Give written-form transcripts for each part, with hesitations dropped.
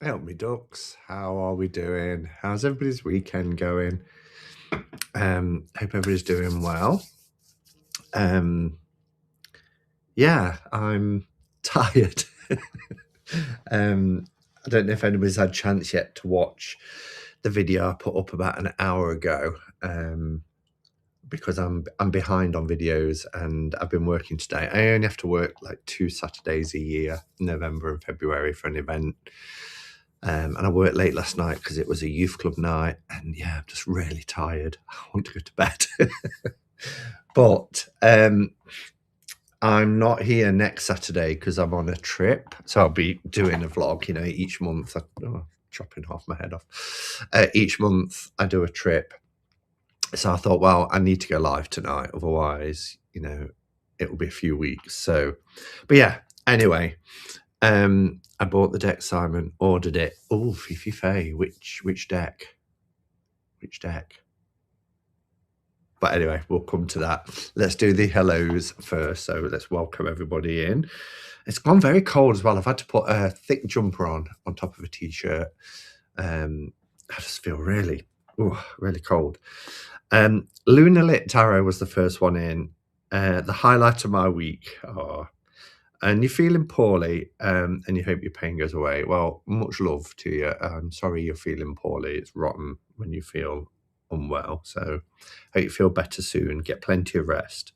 Help me ducks. How are we doing? How's everybody's weekend going? Hope everybody's doing well. Yeah, I'm tired. I don't know if anybody's had a chance yet to watch the video I put up about an hour ago. Because I'm behind on videos and I've been working today. I only have to work like 2 Saturdays a year, November and February, for an event. And I worked late last night because it was a youth club night. And yeah, I'm just really tired. I want to go to bed. But I'm not here next Saturday because I'm on a trip. So I'll be doing a vlog, each month. Chopping half my head off. Each month I do a trip. So I thought, well, I need to go live tonight. Otherwise, it will be a few weeks. So, but yeah, anyway, I bought the deck, Simon, ordered it. Oh, Fifi Faye, which deck? Which deck? But anyway, we'll come to that. Let's do the hellos first. So let's welcome everybody in. It's gone very cold as well. I've had to put a thick jumper on top of a t-shirt. I just feel really cold. Lunar Lit Tarot was the first one in. The highlight of my week. And you're feeling poorly, and you hope your pain goes away. Well, much love to you. I'm sorry you're feeling poorly. It's rotten when you feel unwell. So hope you feel better soon. Get plenty of rest.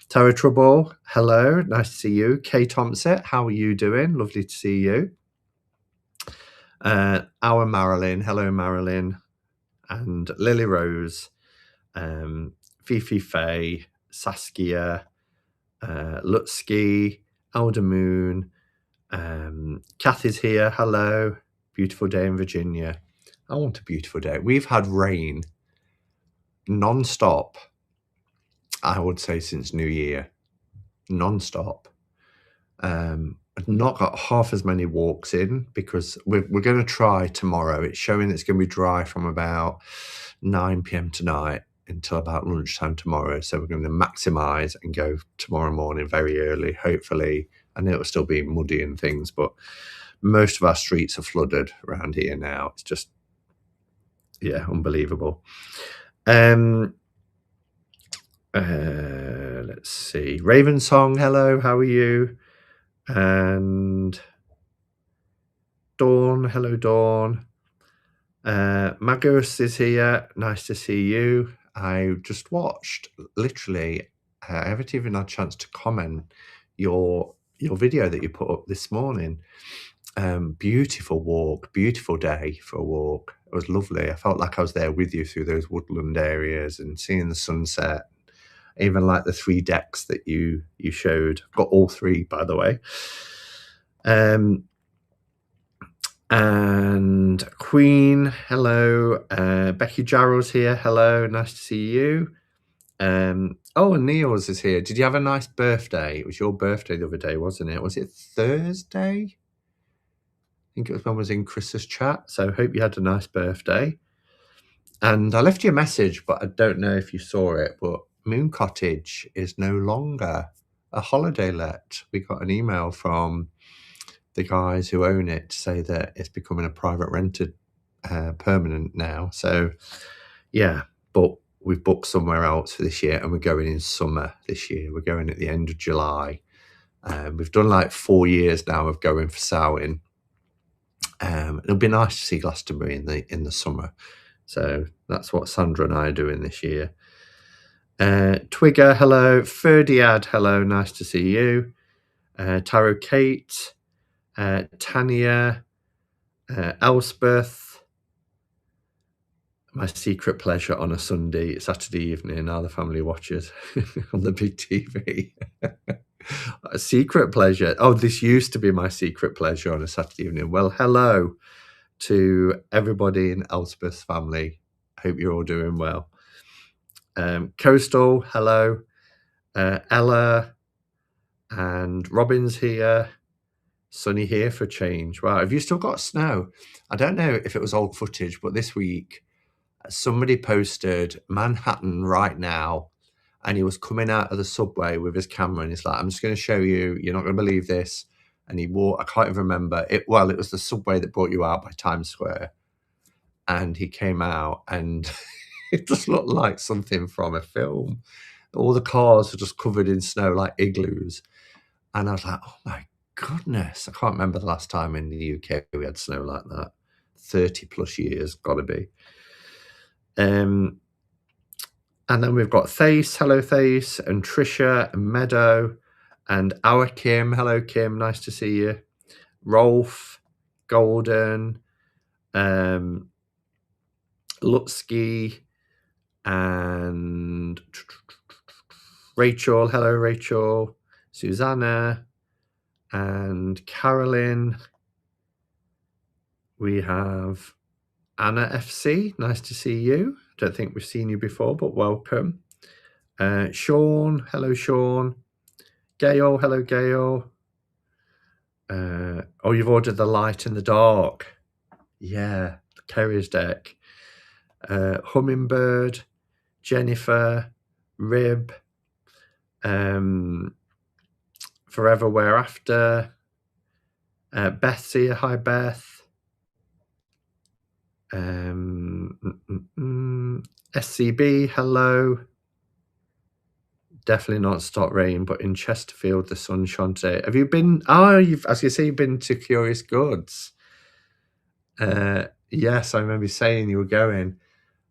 Tarot Trouble, hello. Nice to see you. Kay Thompson, how are you doing? Lovely to see you. Our Marilyn, hello Marilyn. And Lily Rose, Fifi Faye, Saskia, Lutsky, Elder Moon, Kathy's here, hello. Beautiful day in Virginia. I want a beautiful day. We've had rain non-stop, I would say, since New Year. Non-stop. I've not got half as many walks in because we're going to try tomorrow. It's showing it's going to be dry from about 9 p.m. tonight until about lunchtime tomorrow. So we're going to maximize and go tomorrow morning very early, hopefully. I know it'll still be muddy and things, but most of our streets are flooded around here now. It's just, yeah, unbelievable. Let's see. Raven Song, hello, how are you? And Dawn, hello Dawn. Magus is here, nice to see you. I just watched, literally, I haven't even had a chance to comment your video that you put up this morning. Beautiful walk, beautiful day for a walk. It was lovely. I felt like I was there with you through those woodland areas and seeing the sunset. Even like the 3 decks that you showed. I've got all 3, by the way. And Queen, hello. Becky Jarrell's here, hello. Nice to see you. And Neil's is here. Did you have a nice birthday? It was your birthday the other day, wasn't it? Was it Thursday? I think it was when I was in Chris's chat. So hope you had a nice birthday. And I left you a message, but I don't know if you saw it, but Moon Cottage is no longer a holiday let. We got an email from the guys who own it to say that it's becoming a private rented permanent now. So yeah, but we've booked somewhere else for this year and we're going in summer this year. We're going at the end of July. We've done like 4 years now of going for Samhain. It'll be nice to see Glastonbury in the summer. So that's what Sandra and I are doing this year. Twigger, hello. Ferdiad, hello. Nice to see you. Tarot Kate, Tanya, Elspeth. My secret pleasure on a Saturday evening. Are the family watchers on the big TV? A secret pleasure. Oh, this used to be my secret pleasure on a Saturday evening. Well, hello to everybody in Elspeth's family. Hope you're all doing well. Coastal, hello. Ella and Robin's here. Sunny here for change. Wow, have you still got snow? I don't know if it was old footage, but this week somebody posted Manhattan right now, and he was coming out of the subway with his camera, and he's like, I'm just going to show you, you're not going to believe this. and he wore, I can't even remember it. Well, it was the subway that brought you out by Times Square, and he came out, and it just looked like something from a film. All the cars were just covered in snow like igloos, and I was like, oh my goodness, I can't remember the last time in the UK we had snow like that. 30 plus years, gotta be. And then we've got Thace, hello Thace, and Trisha, and Meadow, and our Kim, hello Kim, nice to see you. Rolf, Golden, Lutsky, and Rachel, hello Rachel, Susanna, and Carolyn. We have Anna FC, nice to see you. Don't think we've seen you before, but welcome. Sean, hello Sean. Gail, hello Gail. Oh, you've ordered the light and the dark. Yeah, Kerry's deck. Hummingbird, Jennifer, Rib, Forever Where After, Beth's here, hi Beth. SCB, hello. Definitely not Stop Rain, but in Chesterfield the sun shone today. Have you been? Oh, as you say, you've been to Curious Goods. Yes, I remember saying you were going.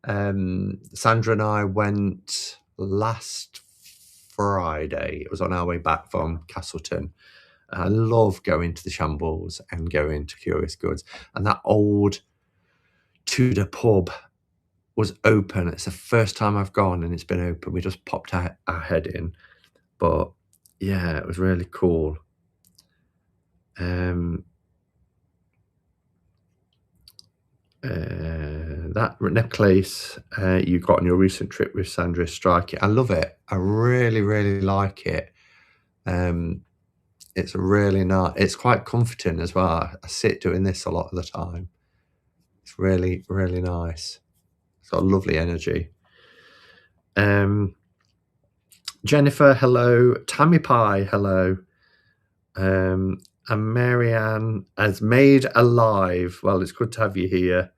Sandra and I went last Friday. It was on our way back from Castleton. I love going to the Shambles and going to Curious Goods. And that old Tudor pub was open. It's the first time I've gone and it's been open. We just popped our head in. But yeah, it was really cool. That necklace you got on your recent trip with Sandra is striking. I love it. I really, really like it. It's really nice. It's quite comforting as well. I sit doing this a lot of the time. It's really, really nice. It's got a lovely energy. Jennifer, hello. Tammy Pie, hello. And Marianne as Made Alive. Well, it's good to have you here.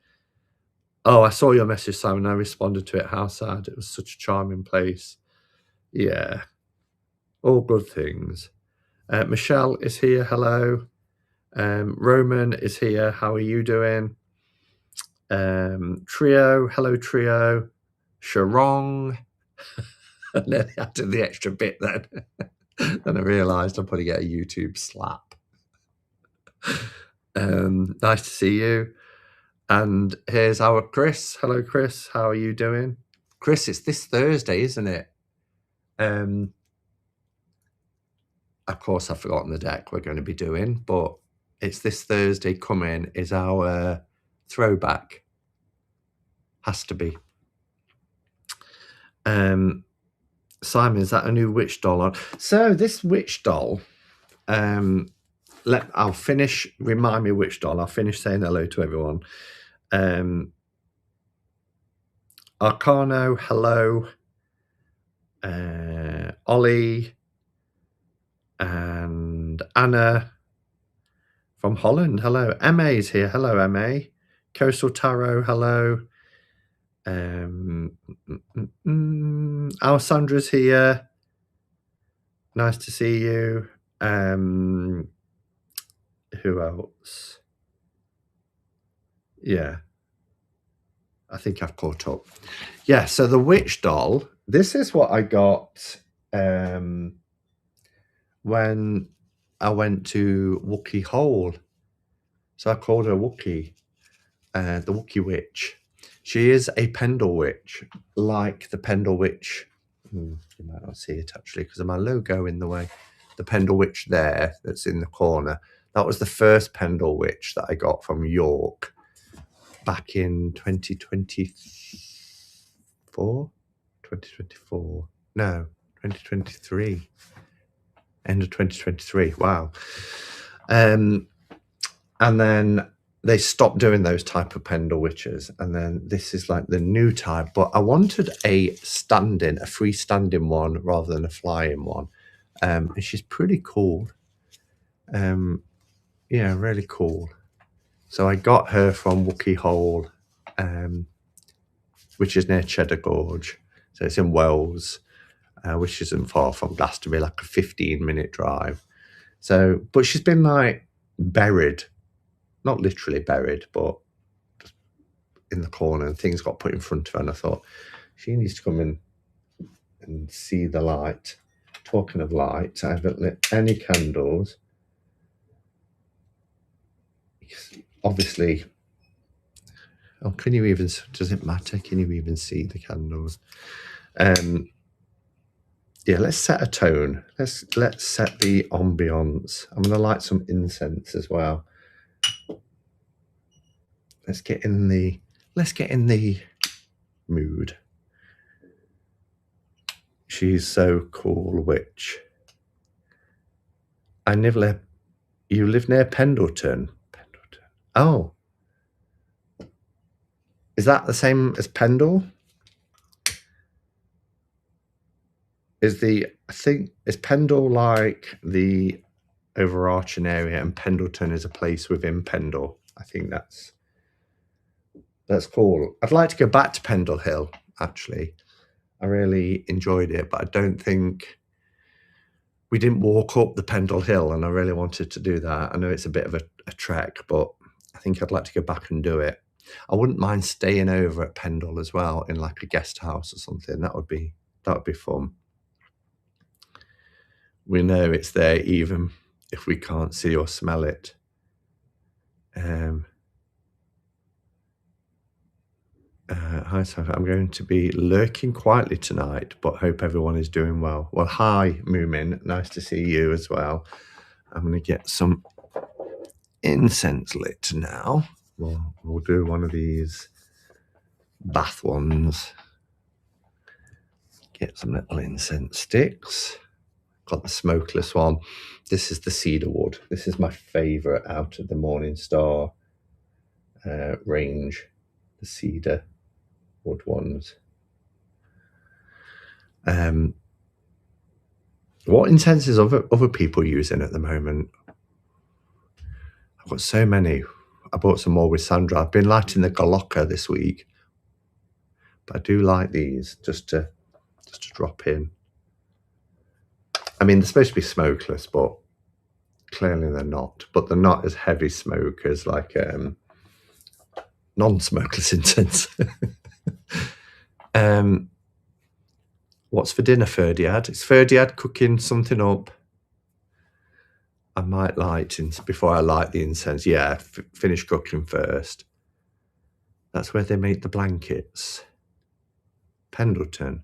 Oh, I saw your message, Simon. I responded to it. How sad. It was such a charming place. Yeah. All good things. Michelle is here. Hello. Roman is here. How are you doing? Trio. Hello, Trio. Sharong. And then I added the extra bit then. Then I realised I'm probably get a YouTube slap. Nice to see you. And here's our Chris. Hello, Chris. How are you doing? Chris, it's this Thursday, isn't it? Of course, I've forgotten the deck we're going to be doing, but it's this Thursday coming is our throwback. Has to be. Simon, is that a new witch doll on? So this witch doll, I'll finish, remind me which doll. I'll finish saying hello to everyone. Arcano, hello. Ollie and Anna from Holland, hello. MA's here, hello MA. Coastal Tarot, hello. Alessandra's here. Nice to see you. Who else? Yeah. I think I've caught up. Yeah, so the witch doll, this is what I got when I went to Wookiee Hole. So I called her Wookiee, the Wookiee Witch. She is a Pendle Witch, like the Pendle Witch. You might not see it actually because of my logo in the way. The Pendle Witch there, that's in the corner. That was the first Pendle Witch that I got from York back in 2024. No, 2023. End of 2023. Wow. And then they stopped doing those type of Pendle Witches, and then this is like the new type. But I wanted a freestanding one rather than a flying one. And she's pretty cool. Yeah, really cool. So I got her from Wookey Hole, which is near Cheddar Gorge. So it's in Wales, which isn't far from Glastonbury, like a 15-minute drive. So, but she's been like buried, not literally buried, but just in the corner, and things got put in front of her. And I thought she needs to come in and see the light. Talking of light, I haven't lit any candles. Obviously, oh, can you even, does it matter? Can you even see the candles? Yeah, let's set a tone. Let's set the ambiance. I'm gonna light some incense as well. Let's get in the mood. She's so cool, witch. You live near Pendleton. Oh. Is that the same as Pendle? Is Pendle like the overarching area, and Pendleton is a place within Pendle? I think that's cool. I'd like to go back to Pendle Hill, actually. I really enjoyed it, but I don't think we didn't walk up the Pendle Hill, and I really wanted to do that. I know it's a bit of a trek, but I think I'd like to go back and do it. I wouldn't mind staying over at Pendle as well in like a guest house or something. That would be fun. We know it's there even if we can't see or smell it. Hi, Sophie. I'm going to be lurking quietly tonight, but hope everyone is doing well. Well, hi, Moomin. Nice to see you as well. I'm going to get some incense lit now. We'll do one of these bath ones. Get some little incense sticks. Got the smokeless one. This is the cedar wood. This is my favourite out of the Morningstar range, the cedar wood ones. What incenses are other people using at the moment? I've got so many. I bought some more with Sandra. I've been lighting the Galocca this week, but I do like these just to drop in. I mean, they're supposed to be smokeless, but clearly they're not. But they're not as heavy smoke as like non-smokeless incense. What's for dinner, Ferdiad? Is Ferdiad cooking something up? I might light before I light the incense. Yeah, finish cooking first. That's where they make the blankets. Pendleton.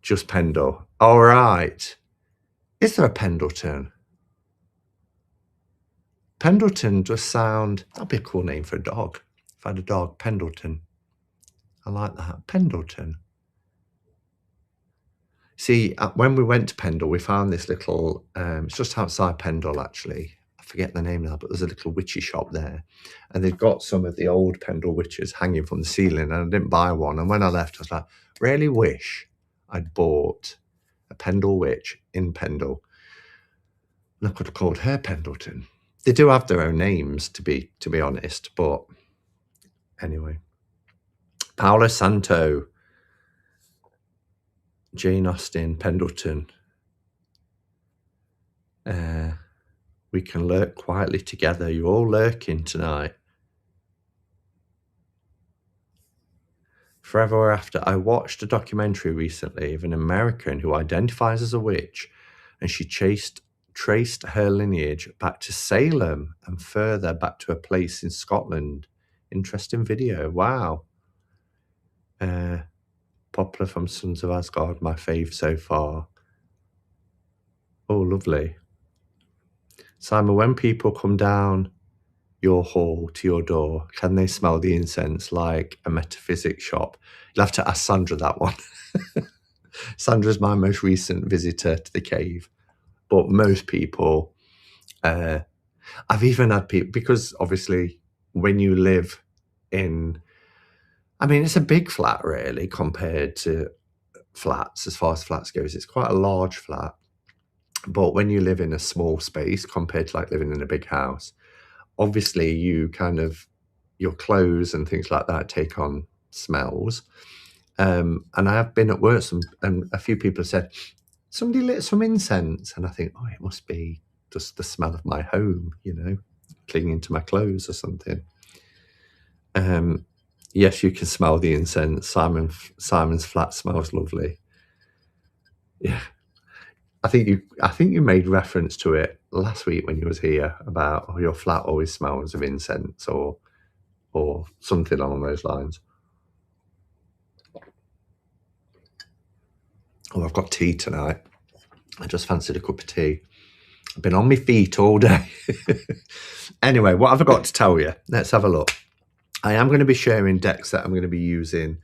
Just Pendle. All right. Is there a Pendleton? Pendleton does sound... That'd be a cool name for a dog. If I had a dog, Pendleton. I like that. Pendleton. See, when we went to Pendle, we found this little... it's just outside Pendle, actually. I forget the name now, but there's a little witchy shop there. And they've got some of the old Pendle witches hanging from the ceiling, and I didn't buy one. And when I left, I was like, really wish I'd bought a Pendle witch in Pendle. And I could have called her Pendleton. They do have their own names, to be honest, but anyway. Paolo Santo, Jane Austen, Pendleton. We can lurk quietly together. You're all lurking tonight. Forever or After. I watched a documentary recently of an American who identifies as a witch, and she traced her lineage back to Salem and further back to a place in Scotland. Interesting video. Wow. Popular from Sons of Asgard, my fave so far. Oh, lovely. Simon, when people come down your hall to your door, can they smell the incense like a metaphysics shop? You'll have to ask Sandra that one. Sandra's my most recent visitor to the cave. But most people, I've even had people, because obviously when you live in, I mean, it's a big flat really compared to flats, as far as flats goes. It's quite a large flat. But when you live in a small space compared to like living in a big house, obviously you kind of, your clothes and things like that take on smells. And I have been at work and a few people have said, somebody lit some incense. And I think, oh, it must be just the smell of my home, you know, clinging to my clothes or something. Yes, you can smell the incense. Simon's flat smells lovely. Yeah. I think you made reference to it last week when you was here about, oh, your flat always smells of incense or something along those lines. Oh, I've got tea tonight. I just fancied a cup of tea. I've been on my feet all day. Anyway, what have I got to tell you? Let's have a look. I am going to be sharing decks that I'm going to be using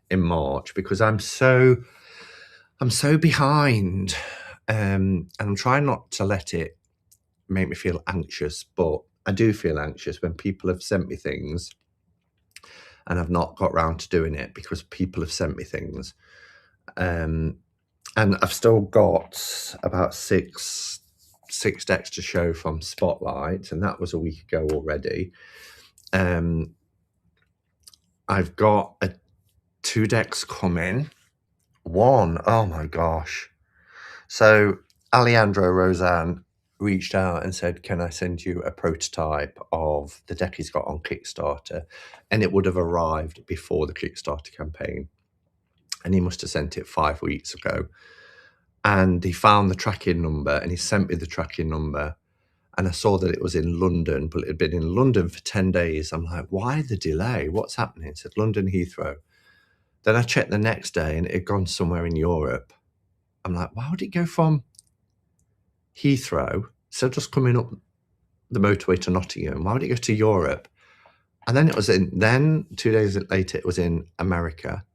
in March because I'm so behind, and I'm trying not to let it make me feel anxious, but I do feel anxious when people have sent me things and I've not got round to doing it because people have sent me things. And I've still got about six decks to show from Spotlight, and that was a week ago already. I've got 2 decks coming. One, oh my gosh. So Alejandro Roseanne reached out and said, can I send you a prototype of the deck he's got on Kickstarter? And it would have arrived before the Kickstarter campaign. And he must have sent it 5 weeks ago. And he found the tracking number and he sent me the tracking number. And I saw that it was in London, but it had been in London for 10 days. I'm like, why the delay? What's happening? It said London Heathrow. Then I checked the next day and it had gone somewhere in Europe. I'm like, why would it go from Heathrow, so just coming up the motorway to Nottingham, why would it go to Europe? And then 2 days later, it was in America.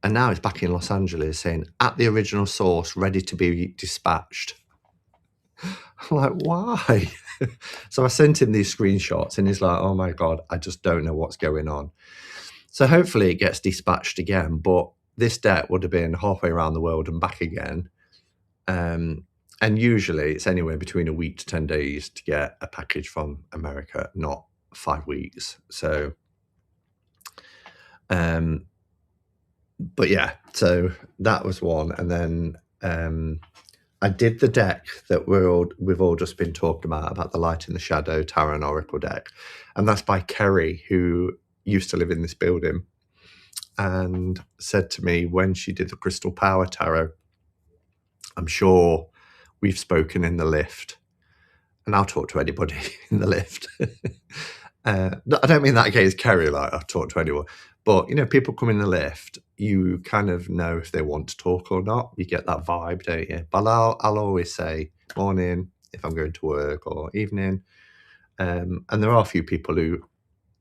And now it's back in Los Angeles saying, at the original source, ready to be dispatched. I'm like, why? So I sent him these screenshots and he's like, oh my God, I just don't know what's going on. So hopefully it gets dispatched again, but this deck would have been halfway around the world and back again. And usually it's anywhere between a week to 10 days to get a package from America, not 5 weeks. So, but yeah, so that was one. And then I did the deck that we've all just been talking about the Light and the Shadow Tarot and Oracle deck. And that's by Kerry, who used to live in this building and said to me when she did the Crystal Power Tarot, I'm sure we've spoken in the lift. And I'll talk to anybody in the lift. I don't mean that against Kerry, like I'll talk to anyone. But, you know, people come in the lift, you kind of know if they want to talk or not. You get that vibe, don't you? But I'll always say morning if I'm going to work or evening. And there are a few people who,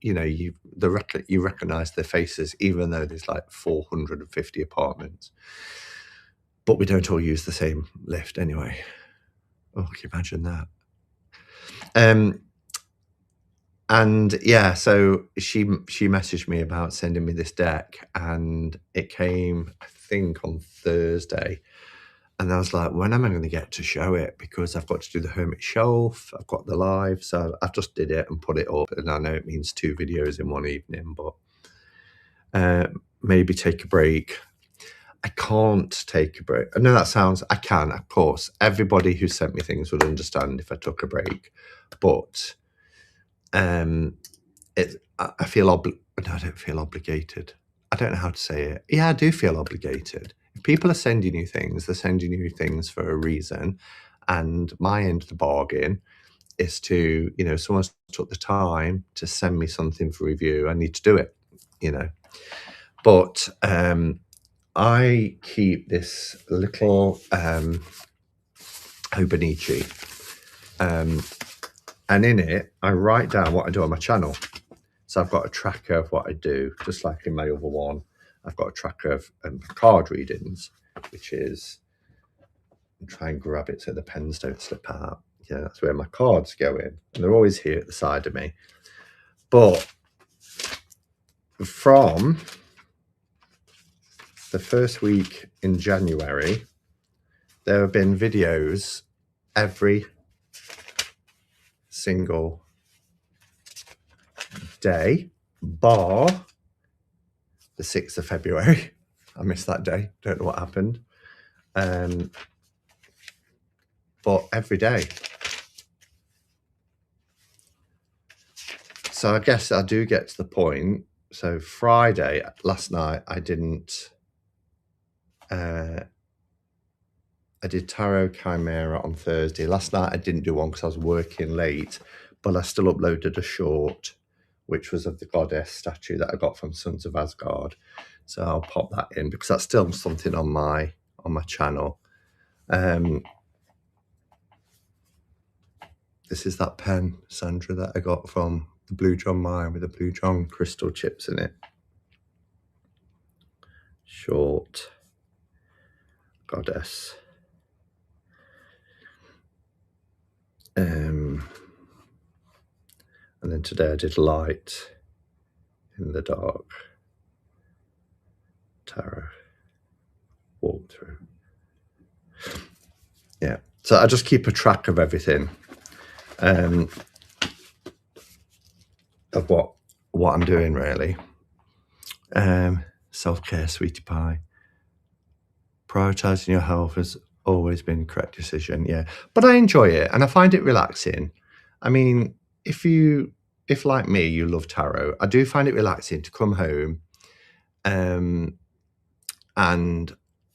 you know, you recognise their faces, even though there's like 450 apartments. But we don't all use the same lift anyway. Oh, can you imagine that? And yeah, so she messaged me about sending me this deck, and it came, I think, on Thursday. And I was like, when am I going to get to show it? Because I've got to do the Hermit shelf, I've got the live, so I've just did it and put it up. And I know it means 2 videos in one evening, but maybe take a break. I can't take a break. I know that sounds, I can, of course. Everybody who sent me things would understand if I took a break, but I feel no, I don't feel obligated. I don't know how to say it. Yeah, I do feel obligated. If people are sending you things, they're sending you things for a reason. And my end of the bargain is to, you know, someone's took the time to send me something for review. I need to do it, you know. But I keep this little Hobonichi, and in it, I write down what I do on my channel. So I've got a tracker of what I do, just like in my other one. I've got a tracker of card readings, which is, try and grab it so the pens don't slip out. Yeah, that's where my cards go in. And they're always here at the side of me. But from the first week in January there have been videos every single day, bar the 6th of February. I missed that day. Don't know what happened. But every day. So I guess I do get to the point. So Friday, last night, I didn't... I did Tarot Chimera on Thursday. Last night I didn't do one because I was working late, but I still uploaded a short, which was of the goddess statue that I got from Sons of Asgard. So I'll pop that in because that's still something on my channel. This is that pen, Sandra, that I got from the Blue John mine with the Blue John crystal chips in it. Short goddess. And then today I did light in the dark tarot walkthrough. Yeah, so I just keep a track of everything, of what I'm doing really. Self-care, sweetie pie. Prioritizing your health has always been the correct decision. Yeah, but I enjoy it and I find it relaxing. I mean, if like me, you love tarot, I do find it relaxing to come home and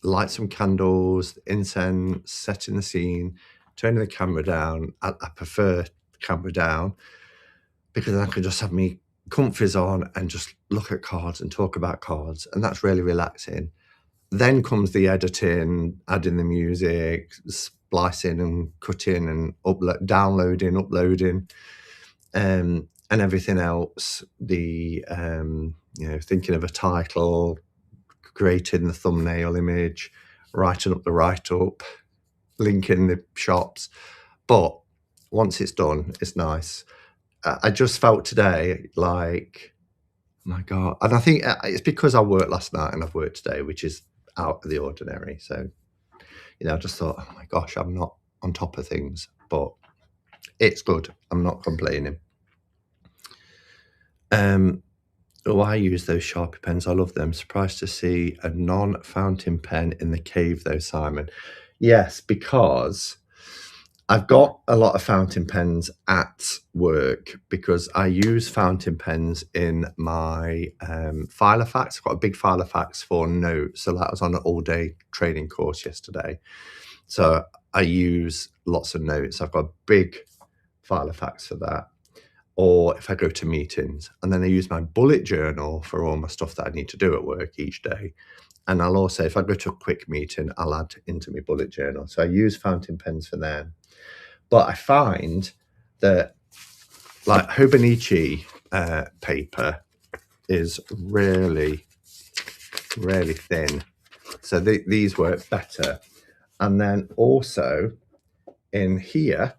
light some candles, incense, setting the scene, turning the camera down. I prefer the camera down because then I can just have me comfies on and just look at cards and talk about cards, and that's really relaxing. Then comes the editing, adding the music, splicing and cutting and downloading, uploading, and everything else. The thinking of a title, creating the thumbnail image, writing up the write-up, linking the shops. But once it's done, it's nice. I just felt today like, oh my God. And I think it's because I worked last night and I've worked today, which is out of the ordinary. So, I just thought, oh my gosh, I'm not on top of things, but it's good. I'm not complaining. I use those Sharpie pens. I love them. Surprised to see a non-fountain pen in the cave though, Simon. Yes, because I've got a lot of fountain pens at work because I use fountain pens in my Filofax. I've got a big Filofax for notes. So that was on an all-day training course yesterday. So I use lots of notes. I've got a big Filofax for that. Or if I go to meetings, and then I use my bullet journal for all my stuff that I need to do at work each day. And I'll also, if I go to a quick meeting, I'll add into my bullet journal. So I use fountain pens for them. But I find that like Hobonichi paper is really, really thin. So these work better. And then also in here,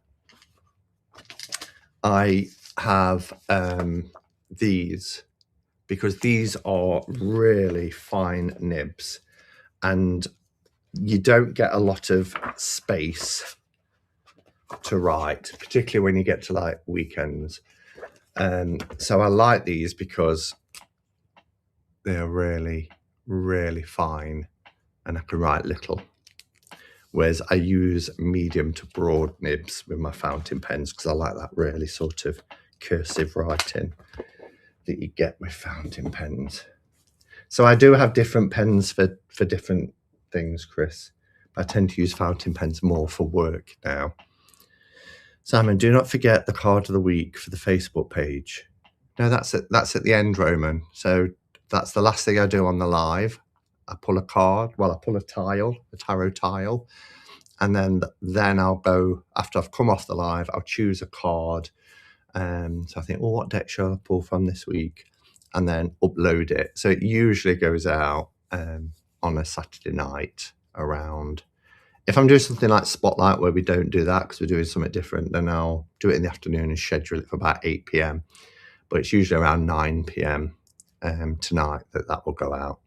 I have these because these are really fine nibs and you don't get a lot of space to write, particularly when you get to like weekends. So I like these because they're really, really fine and I can write little. Whereas I use medium to broad nibs with my fountain pens because I like that really sort of cursive writing that you get with fountain pens. So I do have different pens for different things, Chris. I tend to use fountain pens more for work now. Simon, do not forget the card of the week for the Facebook page. No, that's at the end, Roman. So that's the last thing I do on the live. I pull a card. Well, I pull a tile, a tarot tile. And then I'll go, after I've come off the live, I'll choose a card. So I think, well, what deck shall I pull from this week? And then upload it. So it usually goes out on a Saturday night around. If I'm doing something like Spotlight where we don't do that because we're doing something different, then I'll do it in the afternoon and schedule it for about 8 p.m. But it's usually around 9 p.m. Tonight that will go out.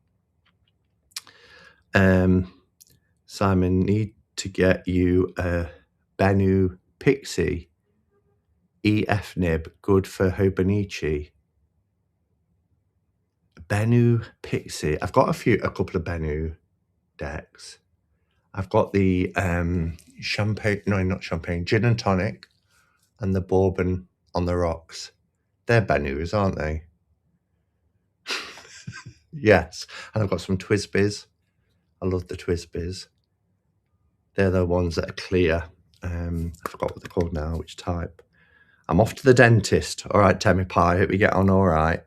Simon, need to get you a Bennu Pixie EF nib, good for Hobonichi. Bennu Pixie. I've got a couple of Bennu decks. I've got the gin and tonic and the bourbon on the rocks. They're Bennus, aren't they? Yes. And I've got some Twisbys. I love the Twisbys. They're the ones that are clear. I forgot what they're called now, which type. I'm off to the dentist. All right, Temmie Pie, hope we get on all right.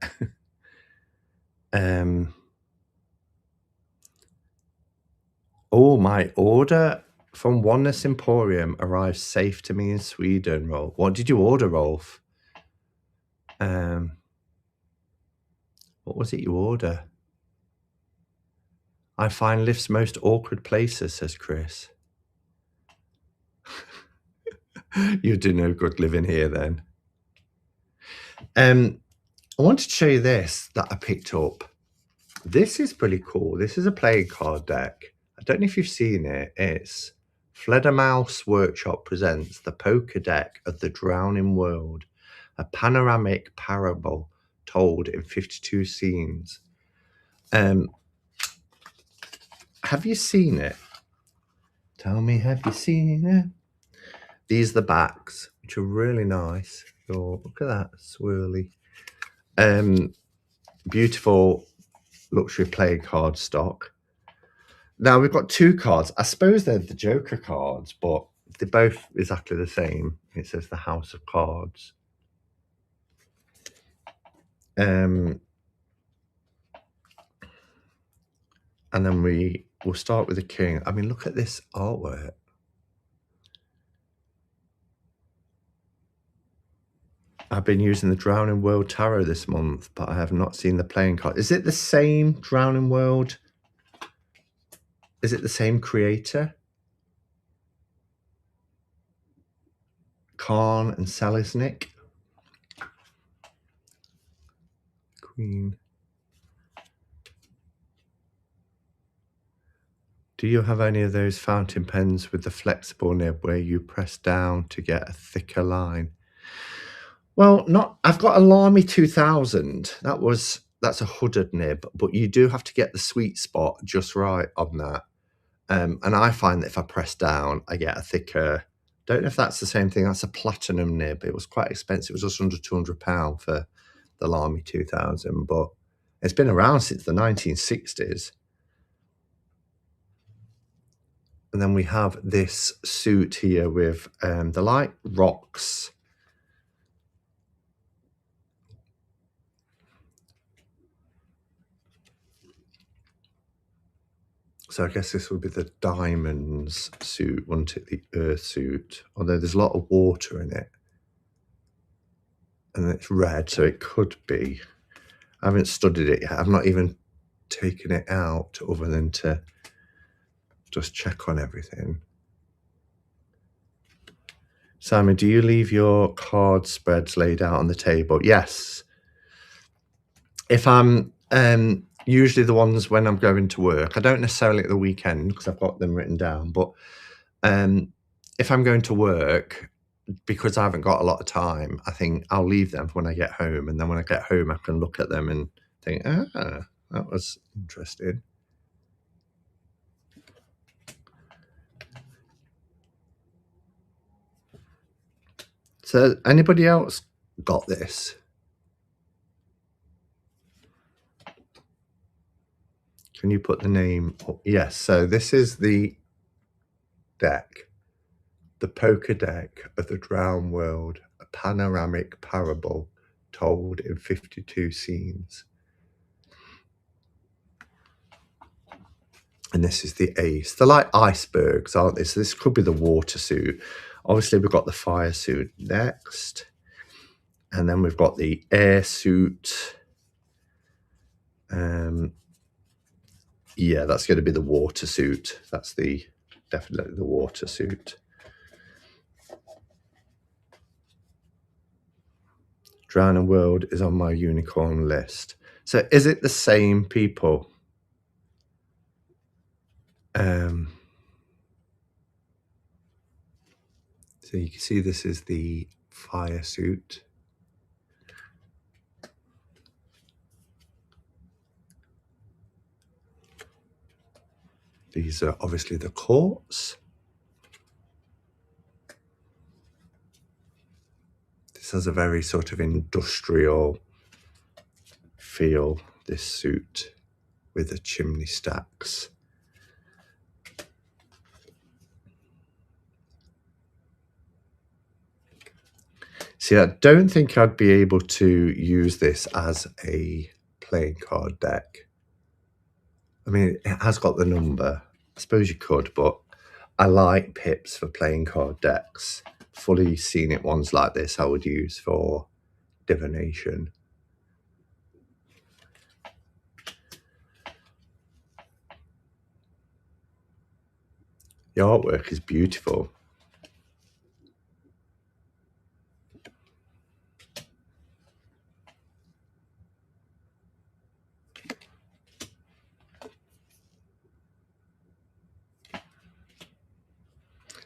Oh, my order from Oneness Emporium arrived safe to me in Sweden, Rolf. What did you order, Rolf? What was it you order? I find lifts most awkward places, says Chris. You do no good living here then. I wanted to show you this that I picked up. This is pretty cool. This is a playing card deck. I don't know if you've seen it. It's Fledermaus Workshop presents the poker deck of the Drowning World, a panoramic parable told in 52 scenes. Have you seen it? Tell me, have you seen it? These are the backs, which are really nice. Oh, look at that, swirly. Beautiful luxury playing card stock. Now we've got two cards. I suppose they're the Joker cards, but they're both exactly the same. It says the House of Cards. And then we'll start with the King. I mean, look at this artwork. I've been using the Drowning World Tarot this month, but I have not seen the playing card. Is it the same Drowning World? Is it the same creator? Khan and Selesnik? Queen. Do you have any of those fountain pens with the flexible nib where you press down to get a thicker line? Well, not. I've got a Lamy 2000. That's a hooded nib, but you do have to get the sweet spot just right on that. And I find that if I press down, I get a thicker. Don't know if that's the same thing. That's a platinum nib. It was quite expensive. It was just under £200 for the Lamy 2000, but it's been around since the 1960s. And then we have this suit here with the light rocks. So I guess this would be the diamonds suit, wouldn't it? The earth suit. Although there's a lot of water in it. And it's red, so it could be. I haven't studied it yet. I've not even taken it out other than to just check on everything. Simon, do you leave your card spreads laid out on the table? Yes. If I'm usually the ones when I'm going to work, I don't necessarily at the weekend because I've got them written down, but if I'm going to work, because I haven't got a lot of time, I think I'll leave them when I get home. And then when I get home, I can look at them and think, that was interesting. So anybody else got this? Can you put the name? Yes. So this is the deck, the poker deck of the Drowned World, a panoramic parable told in 52 scenes. And this is the ace. They're like icebergs, aren't they? So this could be the water suit. Obviously, we've got the fire suit next. And then we've got the air suit. Yeah, that's going to be the water suit. That's definitely the water suit. Drowning World is on my unicorn list. So is it the same people? So you can see this is the fire suit. These are obviously the courts. This has a very sort of industrial feel, this suit, with the chimney stacks. See, I don't think I'd be able to use this as a playing card deck. I mean, it has got the number. I suppose you could, but I like pips for playing card decks. Fully seen it ones like this I would use for divination. The artwork is beautiful.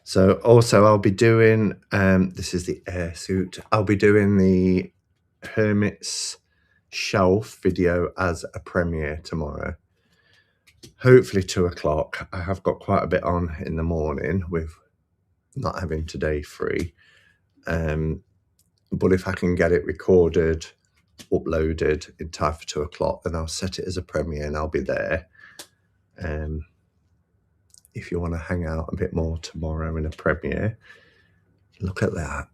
So also I'll be doing, this is the air suit. I'll be doing the Hermit's shelf video as a premiere tomorrow. Hopefully 2 o'clock. I have got quite a bit on in the morning with not having today free. But if I can get it recorded, uploaded in time for 2 o'clock, then I'll set it as a premiere and I'll be there. If you want to hang out a bit more tomorrow in a premiere, look at that.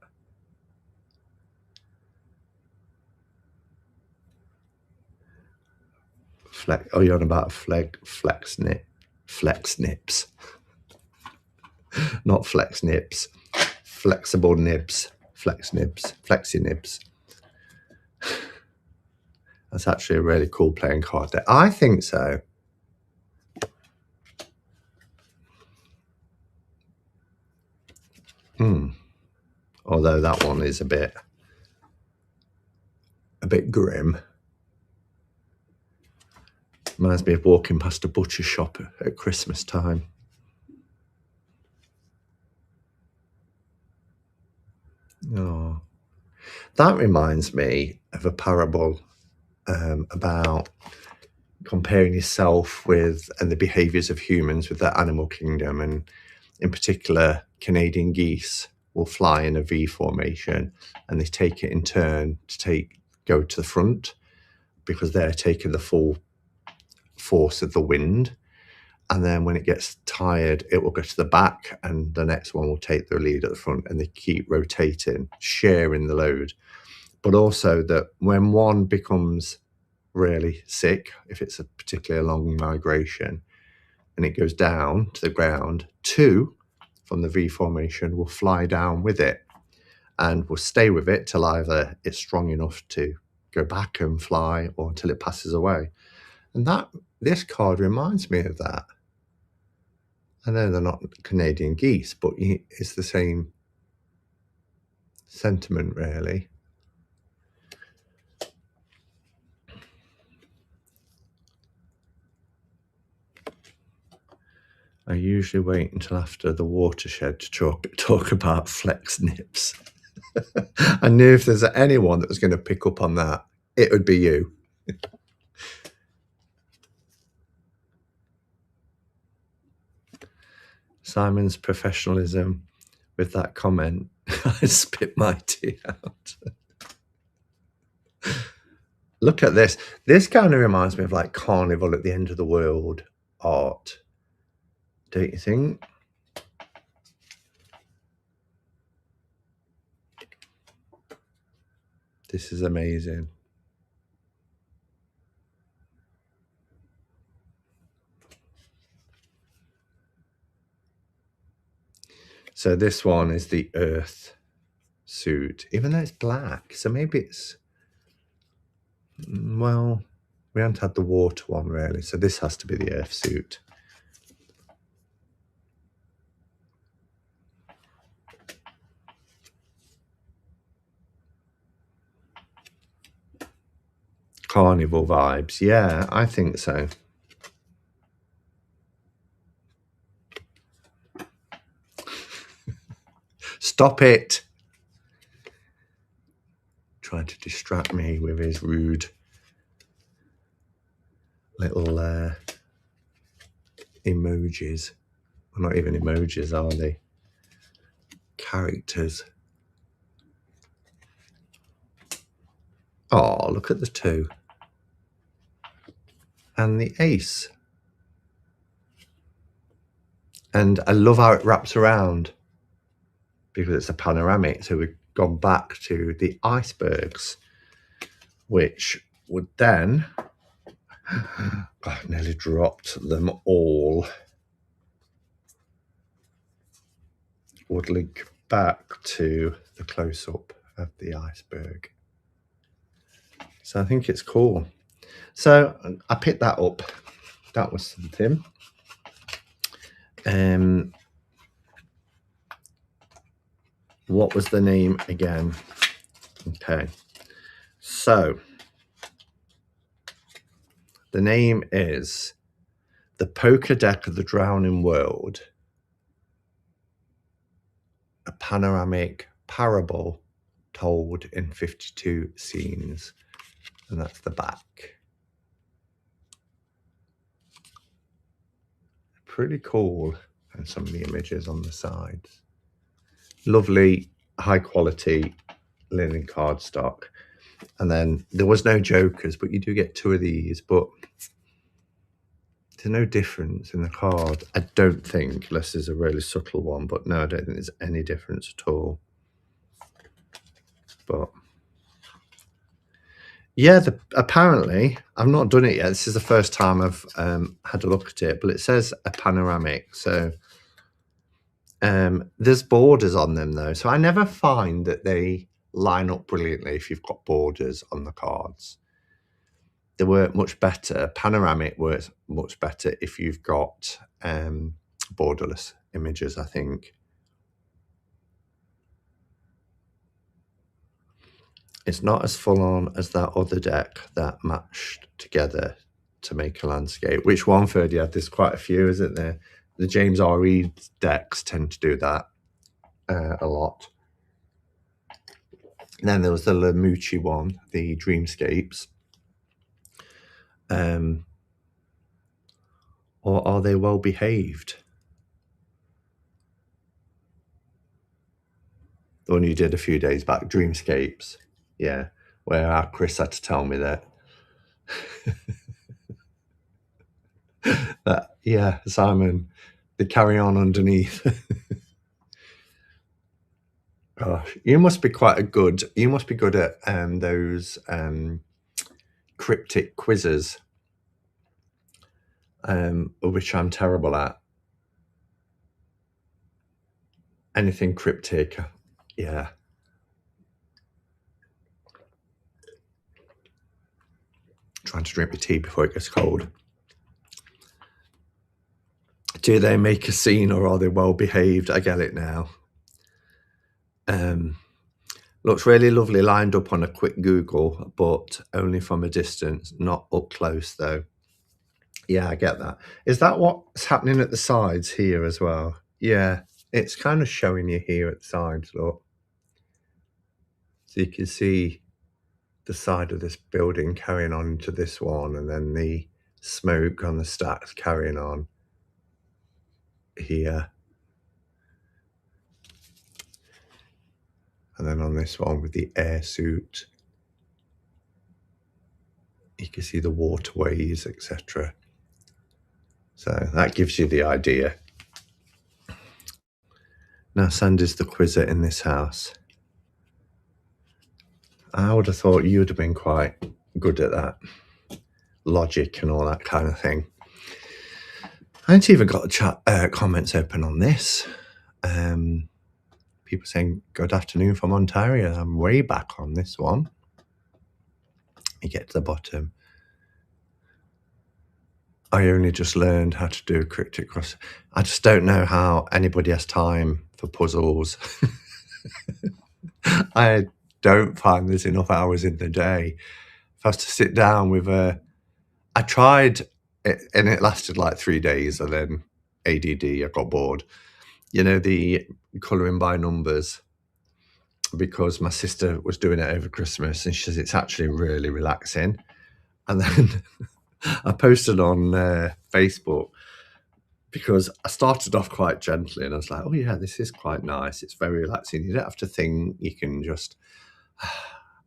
Oh, you're on about flex nips. Not flex nips. Flexible nibs. Flex nibs. Flexi nibs. That's actually a really cool playing card deck. I think so. Although that one is a bit grim. Reminds me of walking past a butcher shop at Christmas time. Oh, that reminds me of a parable about comparing yourself with and the behaviours of humans with the animal kingdom, and in particular, Canadian geese will fly in a V formation, and they take it in turn to go to the front because they're taking the full force of the wind. And then when it gets tired, it will go to the back and the next one will take the lead at the front, and they keep rotating, sharing the load. But also that when one becomes really sick, if it's a particularly long migration, and it goes down to the ground, 2 from the V formation will fly down with it and will stay with it till either it's strong enough to go back and fly or until it passes away. And this card reminds me of that. I know they're not Canadian geese, but it's the same sentiment, really. I usually wait until after the watershed to talk about flex nips. I knew if there's anyone that was going to pick up on that, it would be you. Simon's professionalism with that comment. I spit my tea out. Look at this. This kind of reminds me of like Carnival at the End of the World art. Don't you think? This is amazing. So this one is the Earth suit, even though it's black. So maybe it's, well, we haven't had the water one really. So this has to be the Earth suit. Carnival vibes. Yeah, I think so. Stop it. Trying to distract me with his rude little emojis. Well, not even emojis, are they? Characters. Oh, look at the 2. And the ace. And I love how it wraps around because it's a panoramic. So we've gone back to the icebergs, which would then, I nearly dropped them all, would link back to the close-up of the iceberg. So I think it's cool. So I picked that up. That was something. What was the name again? Okay. So the name is The Poker Deck of the Drowning World, a panoramic parable told in 52 scenes. And that's the back. Pretty cool. And some of the images on the sides. Lovely, high quality linen cardstock. And then there was no jokers, but you do get 2 of these, but there's no difference in the card. I don't think, unless there's a really subtle one, but no, I don't think there's any difference at all. But yeah, apparently, I've not done it yet. This is the first time I've had a look at it, but it says a panoramic. So there's borders on them though. So I never find that they line up brilliantly if you've got borders on the cards. They work much better. Panoramic works much better if you've got borderless images, I think. It's not as full on as that other deck that matched together to make a landscape. Which one, Ferdy? There's quite a few, isn't there? The James R. Reed decks tend to do that a lot. And then there was the Lamucci one, the Dreamscapes. Or Are They Well Behaved? The one you did a few days back, Dreamscapes. Yeah, where Chris had to tell me that. Yeah, Simon, they carry on underneath. Gosh, you must be good at those cryptic quizzes, which I'm terrible at. Anything cryptic, yeah. Trying to drink my tea before it gets cold. Do they make a scene or are they well behaved? I get it now. Looks really lovely lined up on a quick Google, but only from a distance, not up close though. Yeah, I get that. Is that what's happening at the sides here as well? Yeah, it's kind of showing you here at the sides, look. So you can see the side of this building carrying on into this one, and then the smoke on the stacks carrying on here. And then on this one with the air suit, you can see the waterways, etc. So that gives you the idea. Now, Sandy's the quizzer in this house. I would have thought you would have been quite good at that. Logic and all that kind of thing. I haven't even got chat comments open on this. People saying, good afternoon from Ontario. I'm way back on this one. You get to the bottom. I only just learned how to do a cryptic cross. I just don't know how anybody has time for puzzles. I don't find there's enough hours in the day. If I was to sit down with I tried it, and it lasted like 3 days, and then ADD, I got bored. You know, the colouring by numbers. because my sister was doing it over Christmas, and she says it's actually really relaxing. And then I posted on Facebook, because I started off quite gently, and I was like, oh yeah, this is quite nice. It's very relaxing. You don't have to think. You can just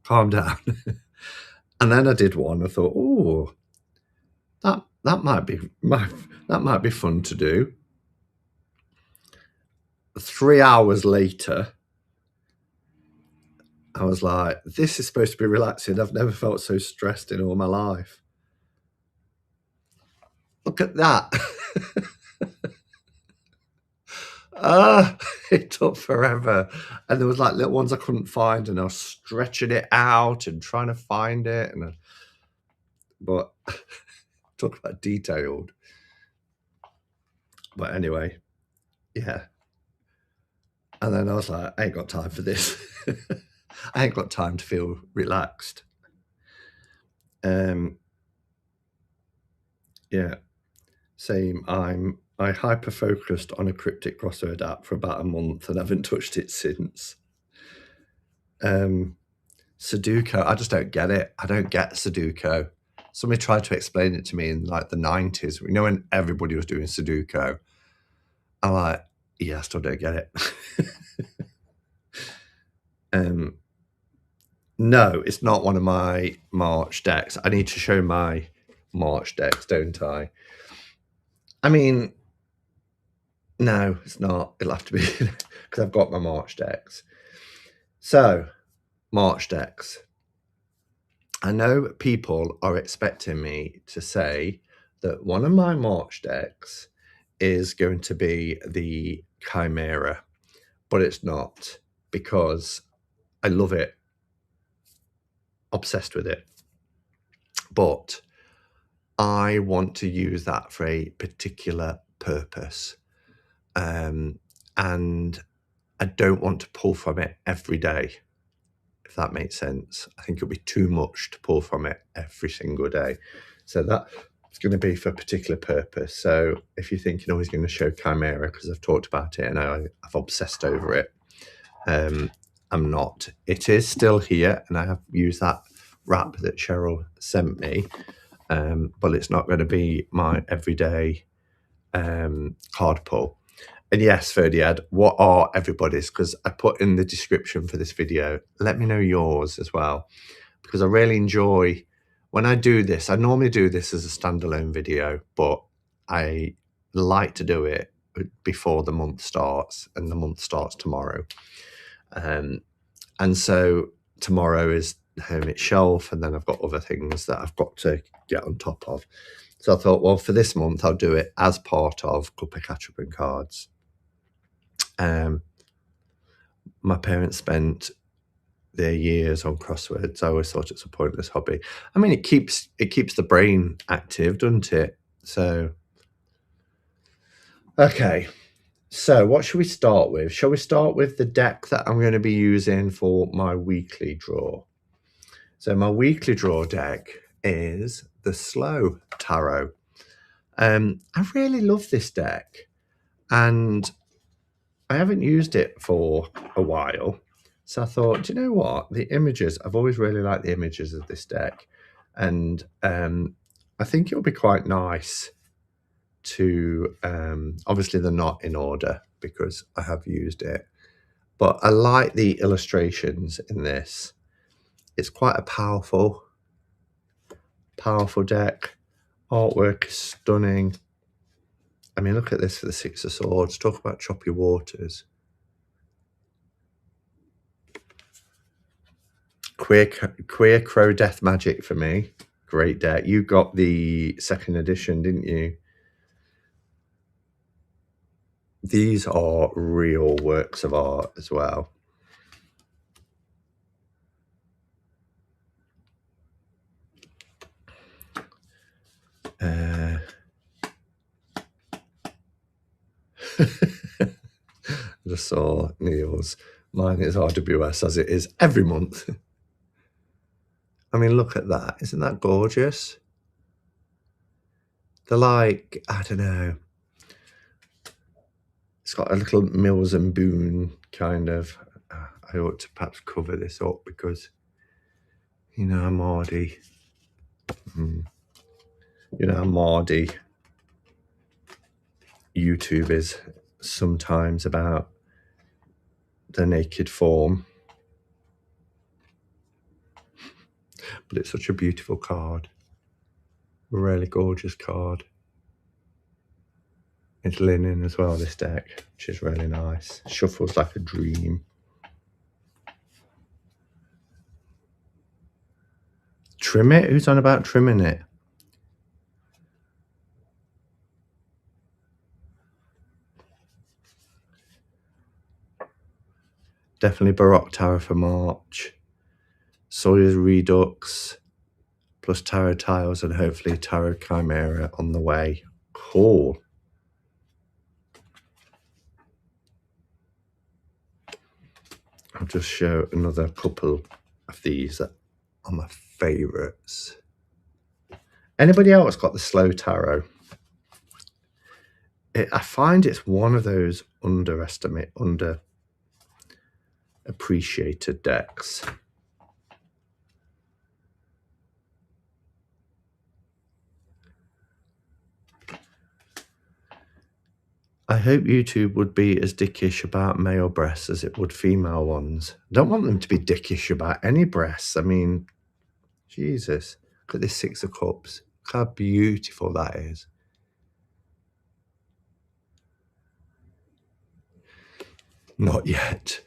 calm down. And then I did one. I thought, oh, that might be fun to do. 3 hours later, I was like, this is supposed to be relaxing. I've never felt so stressed in all my life. Look at that. It took forever. And there was like little ones I couldn't find, and I was stretching it out and trying to find it. But talk about detailed. But anyway, yeah. And then I was like, I ain't got time for this. I ain't got time to feel relaxed. Yeah, same. I hyper focused on a Cryptic crossword app for about a month and haven't touched it since. Sudoku, I just don't get it. I don't get Sudoku. Somebody tried to explain it to me in like the 90s. You know, when everybody was doing Sudoku. I'm like, yeah, I still don't get it. No, it's not one of my March decks. I need to show my March decks, don't I? I mean, no, it's not. It'll have to be because I've got my March decks. So, March decks. I know people are expecting me to say that one of my March decks is going to be the Chimera, but it's not, because I love it. Obsessed with it. But I want to use that for a particular purpose. And I don't want to pull from it every day, if that makes sense. I think it'll be too much to pull from it every single day. So that's going to be for a particular purpose. So if you're thinking, oh, he's going to show Chimera because I've talked about it and I've obsessed over it, I'm not. It is still here, and I have used that wrap that Cheryl sent me, but it's not going to be my everyday card pull. And yes, Ferdiad, what are everybody's? Because I put in the description for this video, let me know yours as well, because I really enjoy when I do this. I normally do this as a standalone video, but I like to do it before the month starts, and the month starts tomorrow. And so tomorrow is Hermit shelf, and then I've got other things that I've got to get on top of. So I thought, well, for this month, I'll do it as part of Cuppa Catch Up and Cards. My parents spent their years on crosswords. I always thought it's a pointless hobby. I mean, it keeps the brain active, doesn't it? So, okay. So what should we start with? Shall we start with the deck that I'm going to be using for my weekly draw? So my weekly draw deck is the Slow Tarot. I really love this deck, and I haven't used it for a while. So I thought, do you know what? The images, I've always really liked the images of this deck. And I think it'll be quite nice to, obviously they're not in order because I have used it, but I like the illustrations in this. It's quite a powerful deck. Artwork is stunning. I mean, look at this for the Six of Swords. Talk about choppy waters. Queer Crow Death Magic for me. Great deck. You got the second edition, didn't you? These are real works of art as well. I just saw Neil's. Mine is RWS, as it is every month. I mean, look at that. Isn't that gorgeous? They're like, I don't know. It's got a little Mills and Boon kind of. I ought to perhaps cover this up because, you know, I'm already, YouTube is sometimes about the naked form. But it's such a beautiful card. A really gorgeous card. It's linen as well, this deck, which is really nice. Shuffles like a dream. Trim it? Who's on about trimming it? Definitely Baroque Tarot for March. Sawyer's Redux, plus Tarot Tiles, and hopefully Tarot Chimera on the way. Cool. I'll just show another couple of these that are my favourites. Anybody else got the Slow Tarot? I find it's one of those underappreciated decks. I hope YouTube would be as dickish about male breasts as it would female ones. I don't want them to be dickish about any breasts. I mean, Jesus. Look at this Six of Cups. Look how beautiful that is. Not yet.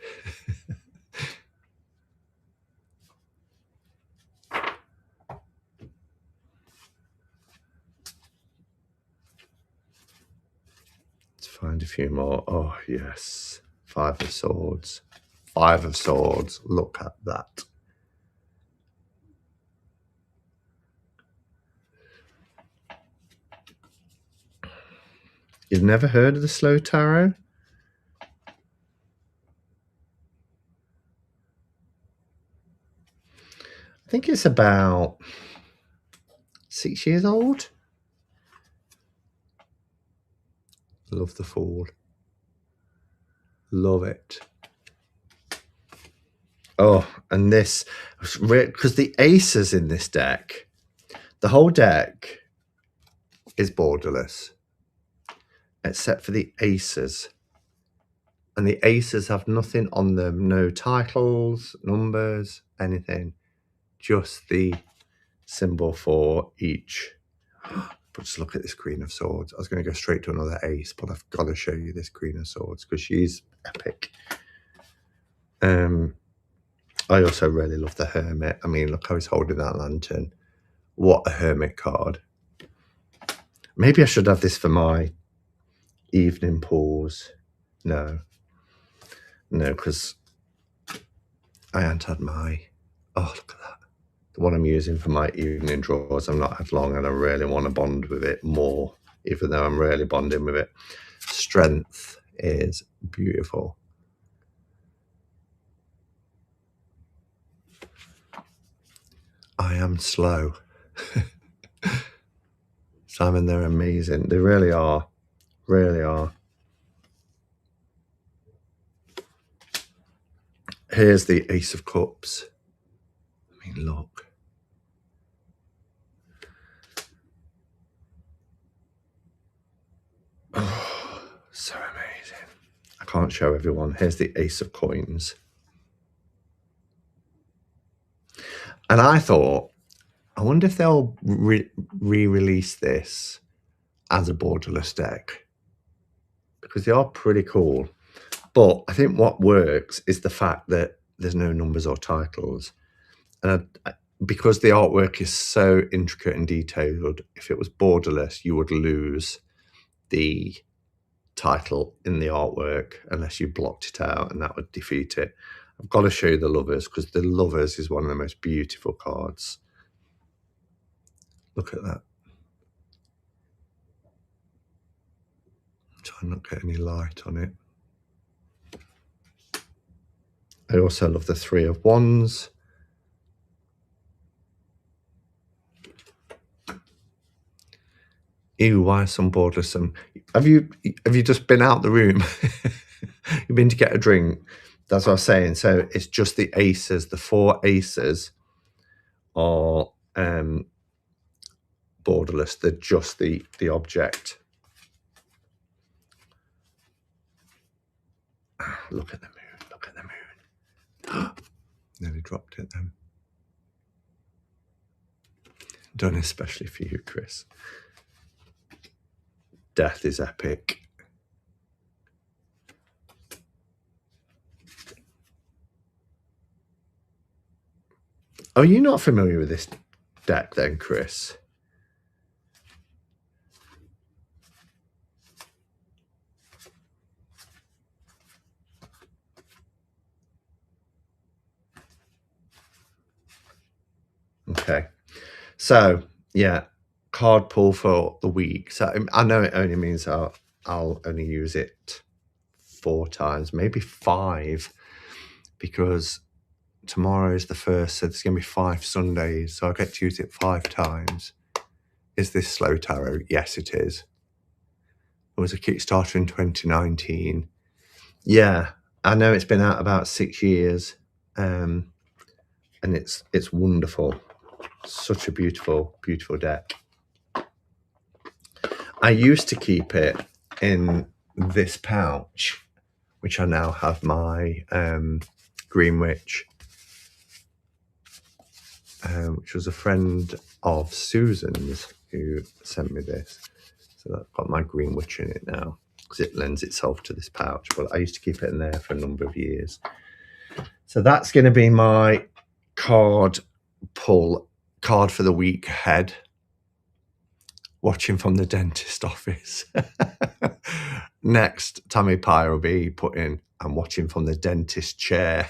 Let's find a few more. Oh, yes. Five of Swords. Five of Swords. Look at that. You've never heard of the Slow Tarot? I think it's about 6 years old. Love the Fool. Love it. Oh, and this, because the aces in this deck, the whole deck is borderless, except for the aces. And the aces have nothing on them, no titles, numbers, anything. Just the symbol for each. But just look at this Queen of Swords. I was going to go straight to another ace, but I've got to show you this Queen of Swords because she's epic. I also really love the Hermit. I mean, look how he's holding that lantern. What a Hermit card. Maybe I should have this for my evening pause. No, because I haven't had my... Oh, look at that. The one I'm using for my evening draws, I've not had long, and I really want to bond with it more, even though I'm really bonding with it. Strength is beautiful. I am slow. Simon, they're amazing. They really are. Really are. Here's the Ace of Cups. I mean, look. Oh, so amazing. I can't show everyone. Here's the Ace of Coins. And I thought, I wonder if they'll re-release this as a borderless deck, because they are pretty cool. But I think what works is the fact that there's no numbers or titles. And because the artwork is so intricate and detailed, if it was borderless, you would lose the title in the artwork unless you blocked it out, and that would defeat it. I've got to show you the Lovers, because the Lovers is one of the most beautiful cards. Look at that. Try not to get any light on it. I also love the Three of Wands. Ew, why some borderless? Have you just been out the room? You've been to get a drink. that's what I was saying. So it's just the aces. The 4 aces are borderless. They're just the object. Look at the moon. Look at the moon. Nearly dropped it then. Done especially for you, Chris. Death is epic. Are you not familiar with this deck then, Chris? Okay. So, yeah, card pull for the week. So I know it only means I'll only use it 4 times, maybe 5, because tomorrow is the 1st, so there's going to be 5 Sundays, so I get to use it 5 times. Is this slow tarot? Yes, it is. It was a Kickstarter in 2019. Yeah, I know it's been out about 6 years, and it's wonderful. Such a beautiful, beautiful deck. I used to keep it in this pouch, which I now have my Green Witch, which was a friend of Susan's who sent me this. So I've got my Green Witch in it now because it lends itself to this pouch. But I used to keep it in there for a number of years. So that's going to be my card for the week ahead. Watching from the dentist office. Next, Tammy Pye will be put in and watching from the dentist chair.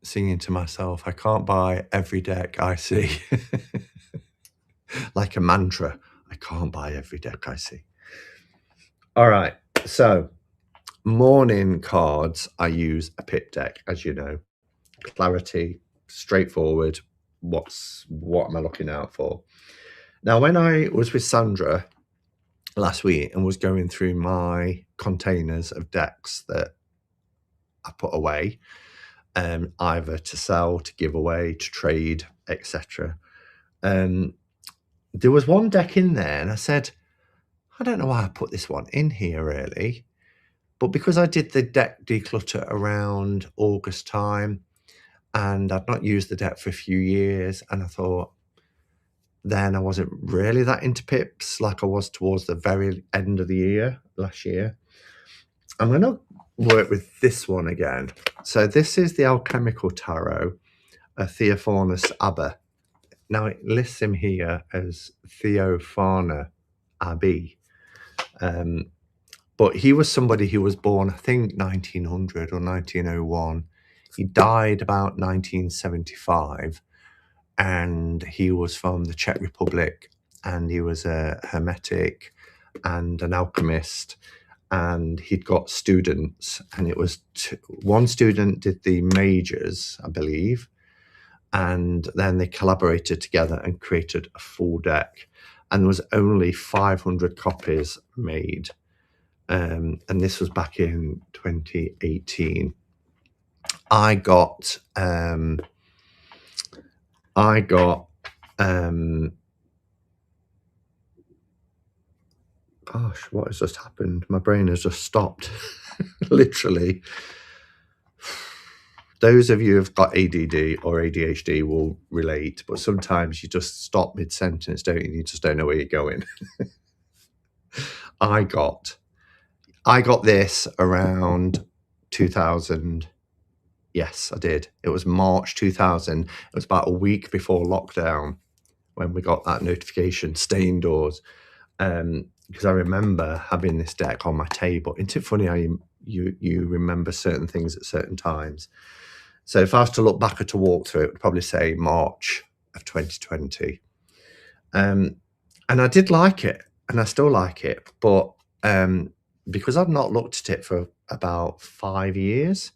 Singing to myself, I can't buy every deck I see. Like a mantra, I can't buy every deck I see. All right, so morning cards, I use a pit deck, as you know. Clarity, straightforward. What am I looking out for? Now, when I was with Sandra last week and was going through my containers of decks that I put away, either to sell, to give away, to trade, etc., there was one deck in there, and I said, I don't know why I put this one in here, really. But because I did the deck declutter around August time, and I'd not used the deck for a few years, and I thought, then I wasn't really that into pips like I was towards the very end of the year, last year. I'm going to work with this one again. So this is the Alchemical Tarot, a Theophanus Abba. Now it lists him here as Theophana Abbey. But he was somebody who was born, I think, 1900 or 1901. He died about 1975. And he was from the Czech Republic, and he was a hermetic and an alchemist, and he'd got students, and it was one student did the majors, I believe, and then they collaborated together and created a full deck, and there was only 500 copies made, and this was back in 2018. I got gosh, what has just happened? My brain has just stopped. Literally. Those of you who've got ADD or ADHD will relate, but sometimes you just stop mid-sentence, don't you? You just don't know where you're going. I got this around 2000. Yes, I did. It was March 2000. It was about a week before lockdown when we got that notification, stay indoors. Because I remember having this deck on my table. Isn't it funny how you remember certain things at certain times? So if I was to look back at a walkthrough, it would probably say March of 2020. And I did like it, and I still like it. But because I've not looked at it for about 5 years,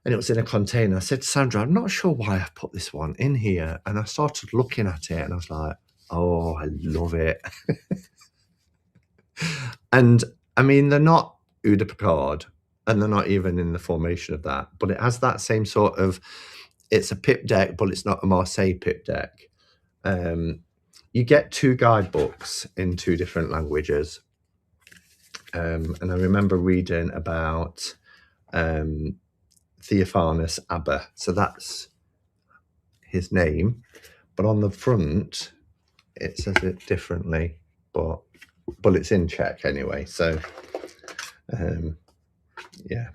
and it was in a container, I said to Sandra, I'm not sure why I put this one in here. And I started looking at it, and I was like, oh, I love it. And I mean, they're not Eau de Picard, and they're not even in the formation of that, but it has that same sort of, it's a pip deck, but it's not a Marseille pip deck. You get 2 guidebooks in 2 different languages. And I remember reading about Theophanus Abba. So that's his name. But on the front, it says it differently, but it's in Czech anyway. So, yeah.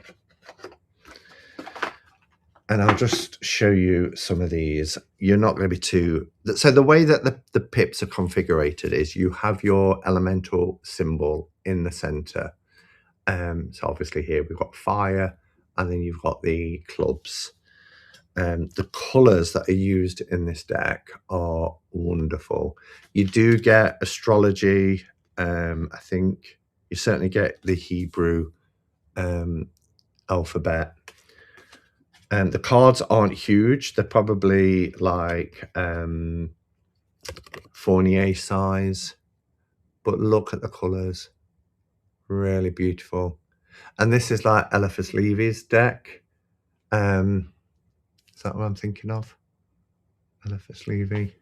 And I'll just show you some of these. You're not going to be too... So the way that the pips are configured is you have your elemental symbol in the center. So obviously here we've got fire, and then you've got the clubs. The colours that are used in this deck are wonderful. You do get astrology. I think you certainly get the Hebrew alphabet. The cards aren't huge. They're probably like Fournier size. But look at the colours. Really beautiful. And this is like Eliphas Levy's deck. Is that what I'm thinking of? Eliphas Levy.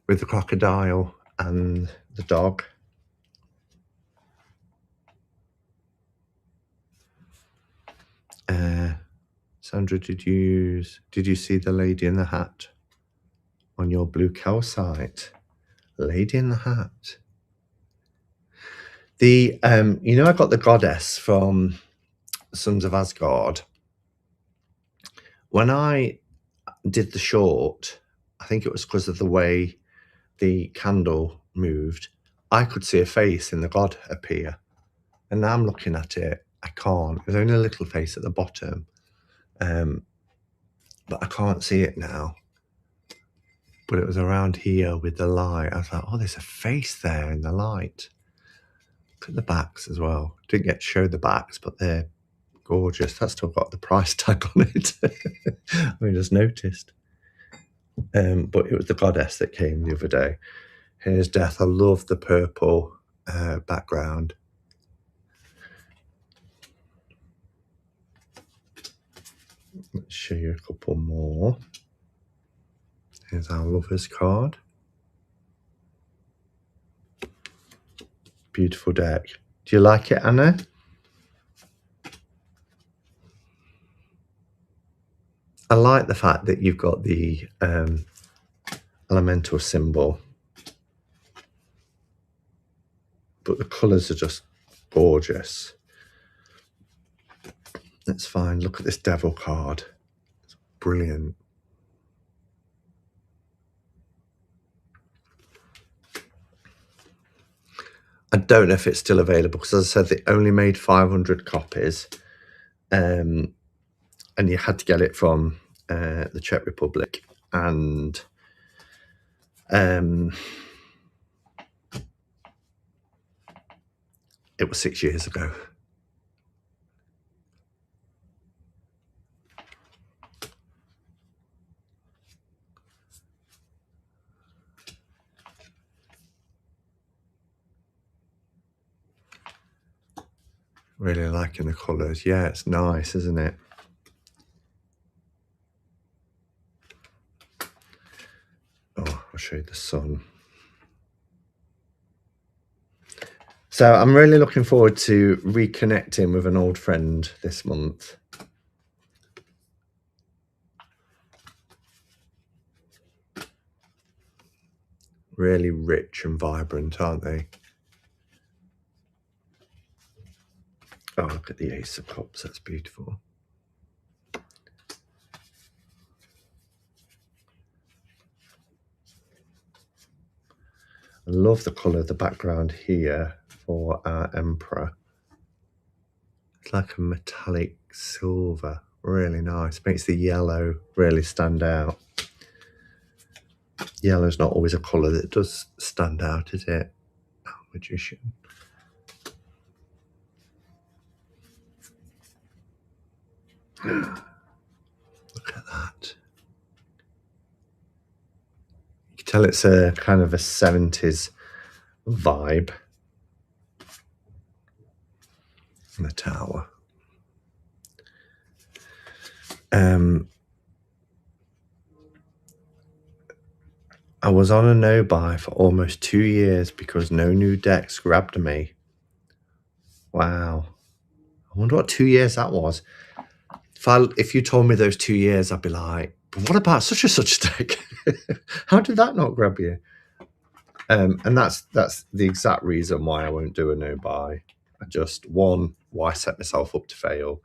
With the crocodile and the dog. Sandra, did you see the Lady in the Hat on your Blue Cow site? Lady in the Hat. The you know, I got the goddess from Sons of Asgard. When I did the short, I think it was because of the way the candle moved, I could see a face in the god appear. And now I'm looking at it, I can't. There's only a little face at the bottom. But I can't see it now. But it was around here with the light. I was like, oh, there's a face there in the light. Look at the backs as well. Didn't get to show the backs, but they're gorgeous. That's still got the price tag on it. I just noticed. But it was the goddess that came the other day. Here's Death. I love the purple background. Let's show you a couple more. Here's our Lover's card. Beautiful deck. Do you like it, Anna? I like the fact that you've got the elemental symbol, but the colours are just gorgeous. That's fine. Look at this devil card. It's brilliant. I don't know if it's still available because, as I said, they only made 500 copies, and you had to get it from the Czech Republic, and it was 6 years ago. Really liking the colours. Yeah, it's nice, isn't it? Oh, I'll show you the sun. So I'm really looking forward to reconnecting with an old friend this month. Really rich and vibrant, aren't they? Oh, look at the Ace of Cups. That's beautiful. I love the colour of the background here for our Emperor. It's like a metallic silver. Really nice. Makes the yellow really stand out. Yellow's not always a colour that does stand out, is it? Oh, Magician. Look at that. You can Tell it's a kind of a 70s vibe. In the tower. I was on a no-buy for almost 2 years because no new decks grabbed me. Wow. I wonder what 2 years that was. If you told me those 2 years, I'd be like, but what about such and such deck? How did that not grab you? And that's the exact reason why I won't do a no-buy. I just, one, why set myself up to fail?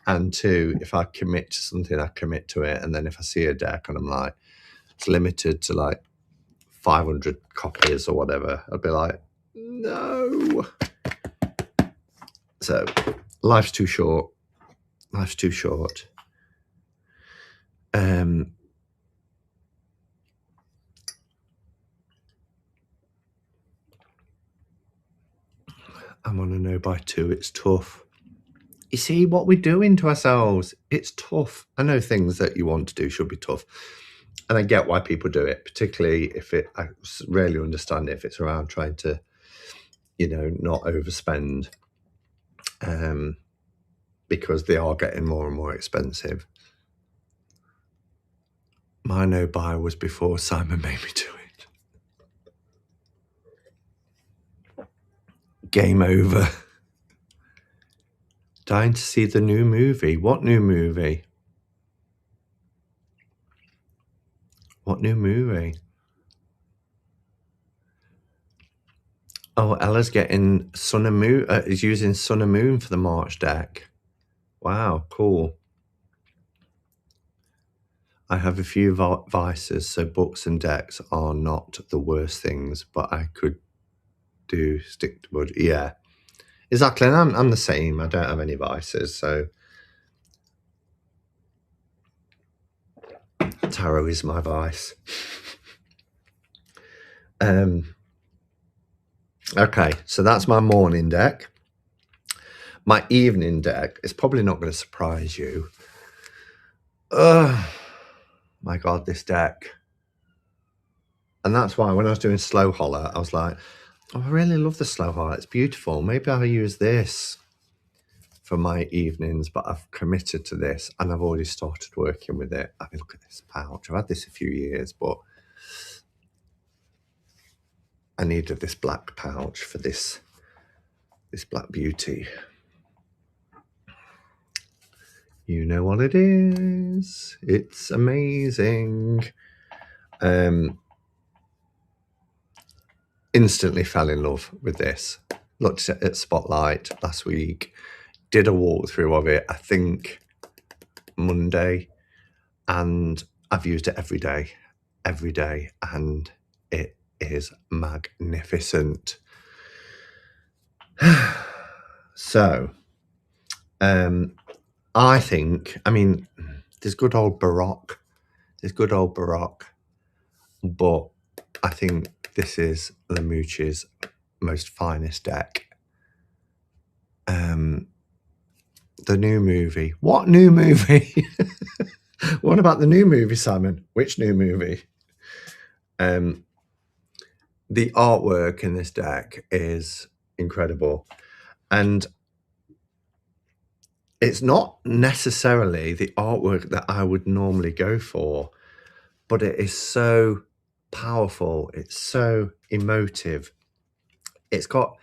And two, if I commit to something, I commit to it. And then if I see a deck and I'm like, it's limited to like 500 copies or whatever, I'd be like, no. So life's too short. Life's too short. I'm on a no buy too. It's tough. You see what we're doing to ourselves. It's tough. I know things that you want to do should be tough. And I get why people do it, particularly I rarely understand if it's around trying to, not overspend, because they are getting more and more expensive. My no buy was before Simon made me do it. Game over. Dying to see the new movie. What new movie? What new movie? Oh, Ella's getting Sun and Moon. Is using Sun and Moon for the March deck. Wow, cool. I have a few vices, so books and decks are not the worst things, but I could do stick to budget. Yeah, exactly. And I'm the same. I don't have any vices, so tarot is my vice. Okay, so that's my morning deck. My evening deck is probably not going to surprise you. My God, this deck. And that's why when I was doing Slow Holler, I was like, oh, I really love the Slow Holler. It's beautiful. Maybe I'll use this for my evenings, but I've committed to this and I've already started working with it. I mean, look at this pouch. I've had this a few years, but I needed this black pouch for this black beauty. You know what it is. It's amazing. Instantly fell in love with this. Looked at Spotlight last week. Did a walkthrough of it, I think Monday. And I've used it every day. And it is magnificent. So, I think, there's good old Baroque. But I think this is Lemooch's most finest deck. The new movie. What new movie? What about the new movie, Simon? Which new movie? The artwork in this deck is incredible. And it's not necessarily the artwork that I would normally go for, but it is so powerful. It's so emotive. It's got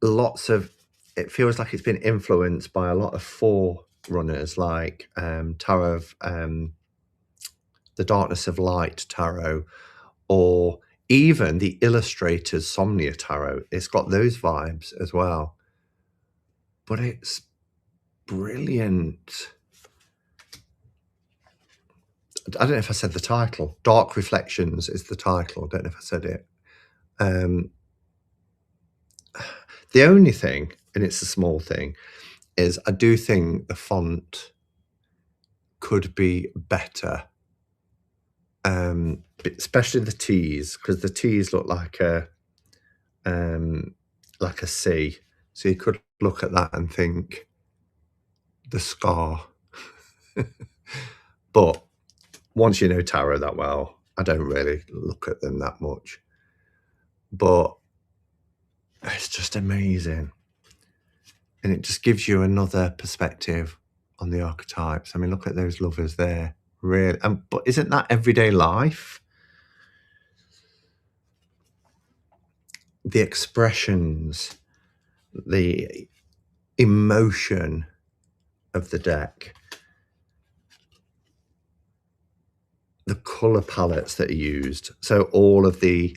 lots of, it feels like it's been influenced by a lot of forerunners like Tarot of the Darkness of Light tarot, or even the illustrator's Somnia tarot. It's got those vibes as well. But it's brilliant. I don't know if I said the title. Dark Reflections is the title. I don't know if I said it. The only thing, and it's a small thing, is I do think the font could be better. Especially the T's, because the T's look like a C. So you could look at that and think the scar. But once you know tarot that well, I don't really look at them that much, but it's just amazing. And it just gives you another perspective on the archetypes. I mean, look at those lovers there. Really, but isn't that everyday life? The expressions, the emotion of the deck, the color palettes that are used. So all of the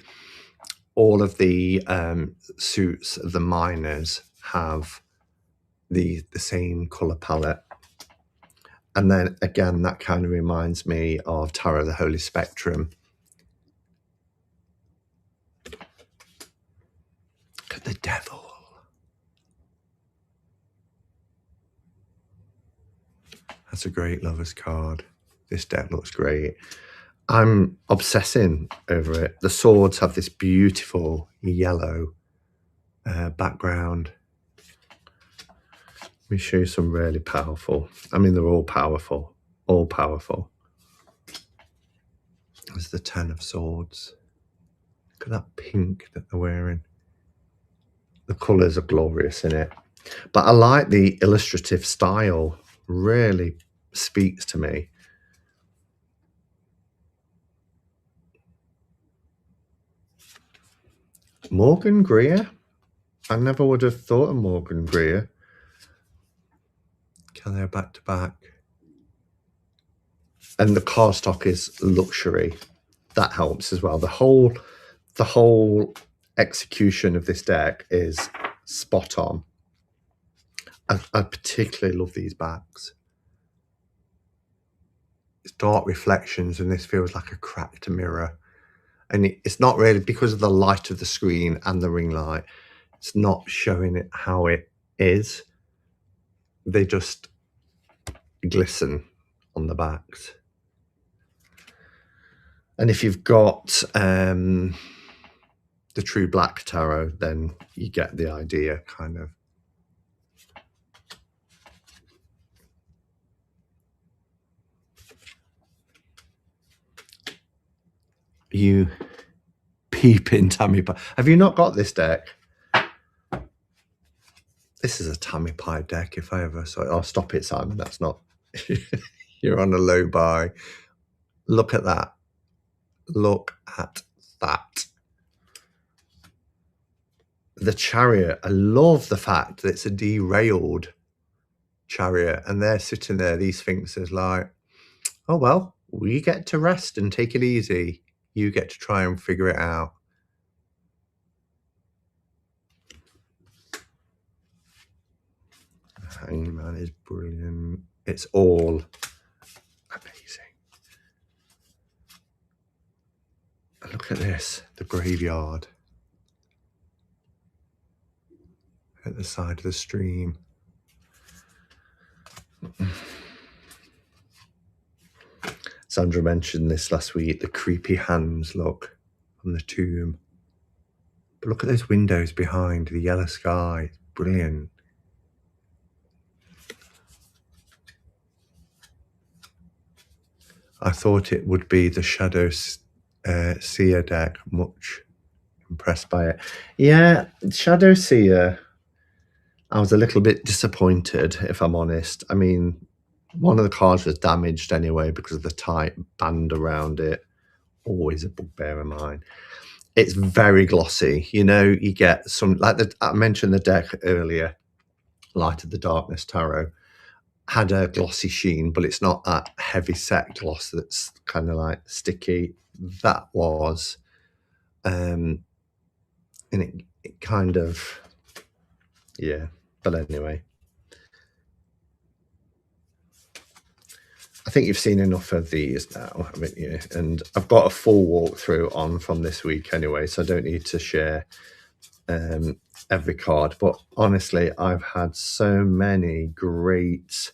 suits of the miners have the same color palette. And then again, that kind of reminds me of Tarot of the Holy Spectrum. Look at the devil. That's a great lover's card. This deck looks great. I'm obsessing over it. The swords have this beautiful yellow background. Let me show you some really powerful. I mean, they're all powerful. All powerful. There's the 10 of Swords. Look at that pink that they're wearing. The colours are glorious in it. But I like the illustrative style. Really speaks to me. Morgan Greer? I never would have thought of Morgan Greer. Can they back to back? And the card stock is luxury. That helps as well. The whole execution of this deck is spot on. I particularly love these backs. It's dark reflections, and this feels like a cracked mirror. And it's not really, because of the light of the screen and the ring light, it's not showing it how it is. They just glisten on the backs. And if you've got the True Black Tarot, then you get the idea, kind of. You peeping Tammy Pie. Have you not got this deck? This is a Tammy Pie deck, if I ever saw it. Oh, stop it, Simon. That's not... You're on a low buy. Look at that. Look at that. The Chariot. I love the fact that it's a derailed Chariot, and they're sitting there, these Sphinxes, like, oh, well, we get to rest and take it easy. You get to try and figure it out. Hangman is brilliant. It's all amazing. And look at this, the graveyard at the side of the stream. Sandra mentioned this last week, the creepy hands look on the tomb. But look at those windows behind, the yellow sky. Brilliant. I thought it would be the Shadow Seer deck. Much impressed by it. Yeah, Shadow Seer, I was a little bit disappointed, if I'm honest. I mean, one of the cards was damaged anyway because of the tight band around it. Always a bugbear of mine. It's very glossy. You know, you get some, like I mentioned the deck earlier, Light of the Darkness Tarot, had a glossy sheen, but it's not that heavy set gloss that's kind of like sticky. That was, and it kind of, yeah. But anyway, I think you've seen enough of these now, haven't you? And I've got a full walkthrough on from this week anyway, so I don't need to share every card. But honestly, I've had so many great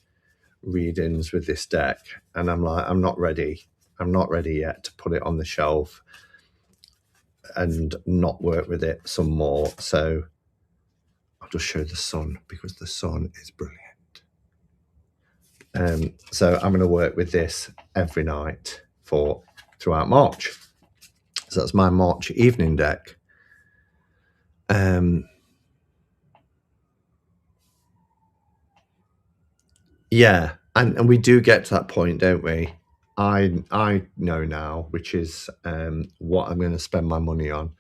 readings with this deck, and I'm like, I'm not ready yet to put it on the shelf and not work with it some more. So I'll just show the sun, because the sun is brilliant. So I'm going to work with this every night for throughout March. So that's my March evening deck. Yeah, and we do get to that point, don't we? I know now, which is what I'm going to spend my money on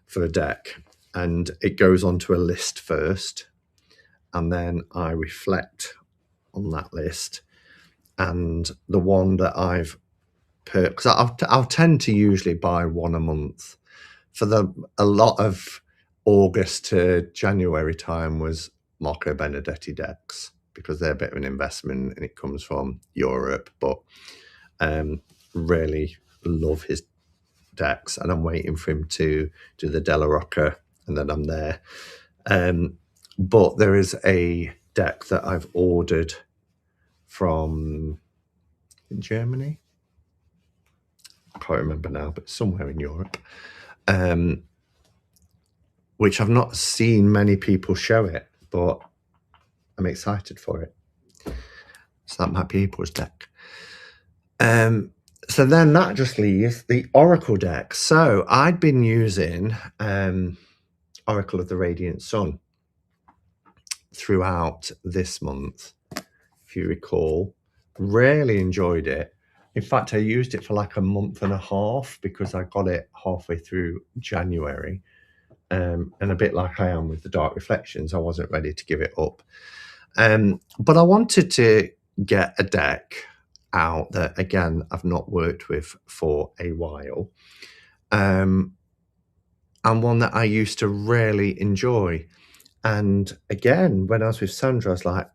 for a deck, and it goes onto a list first, and then I reflect on that list, and the one that I've put, because I'll tend to usually buy one a month. For a lot of August to January time was Marco Benedetti decks, because they're a bit of an investment and it comes from Europe, but really love his decks, and I'm waiting for him to do the Della Rocca, and then I'm there. But there is a deck that I've ordered from Germany. I can't remember now, but somewhere in Europe, which I've not seen many people show it, but I'm excited for it. So that might be April's deck. So then that just leaves the Oracle deck. So I'd been using Oracle of the Radiant Sun throughout this month, if you recall. Really enjoyed it. In fact, I used it for like a month and a half, because I got it halfway through January. And a bit like I am with the Dark Reflections, I wasn't ready to give it up. But I wanted to get a deck out that, again, I've not worked with for a while, and one that I used to really enjoy. And again, when I was with Sandra, I was like,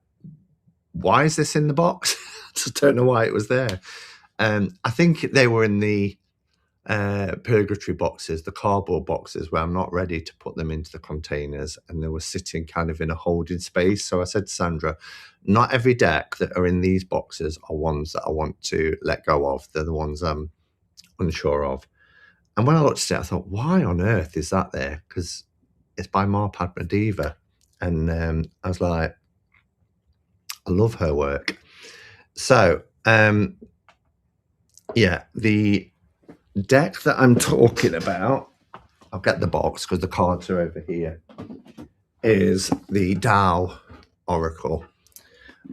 why is this in the box? Just don't know why it was there. I think they were in the purgatory boxes, the cardboard boxes, where I'm not ready to put them into the containers, and they were sitting kind of in a holding space. So I said to Sandra, not every deck that are in these boxes are ones that I want to let go of. They're the ones I'm unsure of. And when I looked at it, I thought, why on earth is that there? Because it's by Marpadma Diva. And I was like, I love her work. So yeah, the deck that I'm talking about, I'll get the box because the cards are over here, is the Tao Oracle.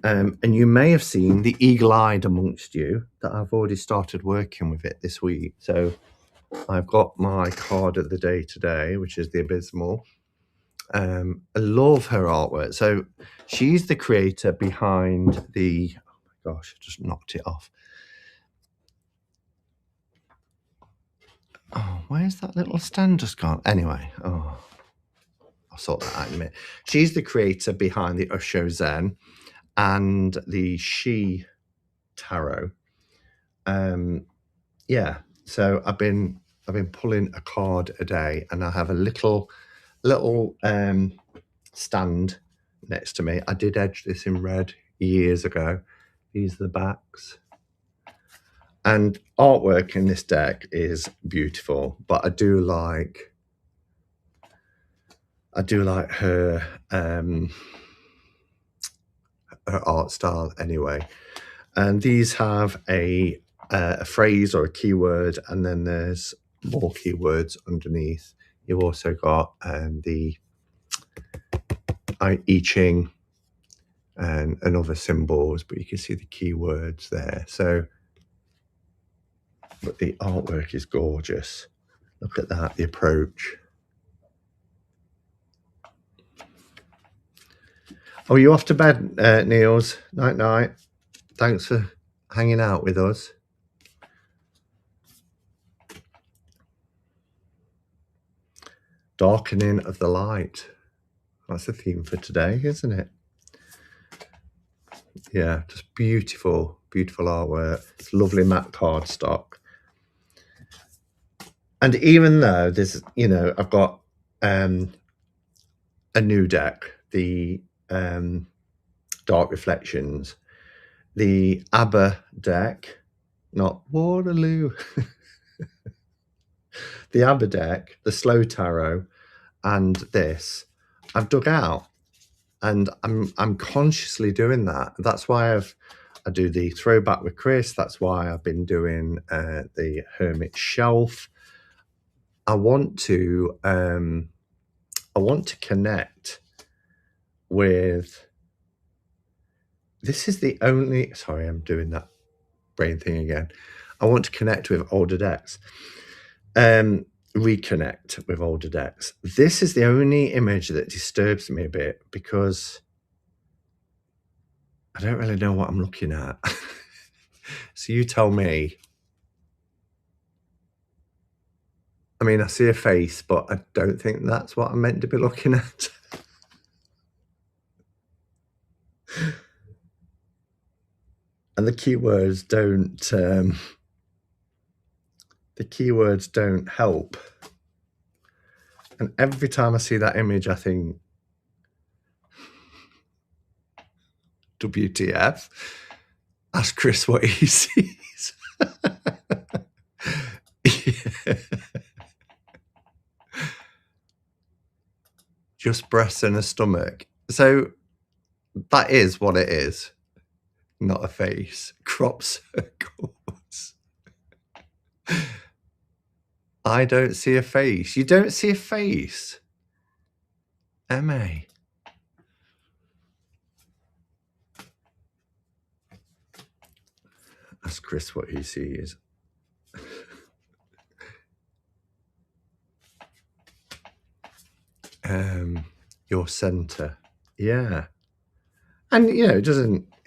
And you may have seen the eagle-eyed amongst you that I've already started working with it this week. So I've got my card of the day today, which is the Abysmal. I love her artwork. So she's the creator behind the, oh my gosh, I just knocked it off. Oh, where's that little stand just gone? Anyway, I'll sort that out in a minute. She's the creator behind the Osho Zen and the She Tarot. Yeah, so I've been pulling a card a day, and I have a little stand next to me. I did edge this in red years ago. These are the backs. And artwork in this deck is beautiful, but I do like her her art style anyway. And these have a phrase or a keyword, and then there's more keywords underneath. You've also got the I Ching and other symbols, but you can see the keywords there. So, but the artwork is gorgeous. Look at that, the approach. Oh, you off to bed, Niels? Night, night. Thanks for hanging out with us. Darkening of the light. That's the theme for today, isn't it? Yeah, just beautiful, beautiful artwork. It's lovely matte cardstock. And even though there's, you know, I've got a new deck, the Dark Reflections, the ABBA deck, not Waterloo, the ABBA deck, the Slow Tarot, and this, I've dug out, and I'm consciously doing that. That's why I do the throwback with Chris. That's why I've been doing the Hermit shelf. I want to connect with. This is the only. Sorry, I'm doing that brain thing again. I want to connect with older decks. Reconnect with older decks. This is the only image that disturbs me a bit because I don't really know what I'm looking at. So you tell me. I mean, I see a face, but I don't think that's what I'm meant to be looking at. And the keywords don't help. And every time I see that image, I think, WTF? Ask Chris what he sees. Yeah. Just breasts and a stomach. So that is what it is. Not a face. Crop circles. I don't see a face. You don't see a face? M.A. Ask Chris what he sees. Your center. Yeah. And you know, it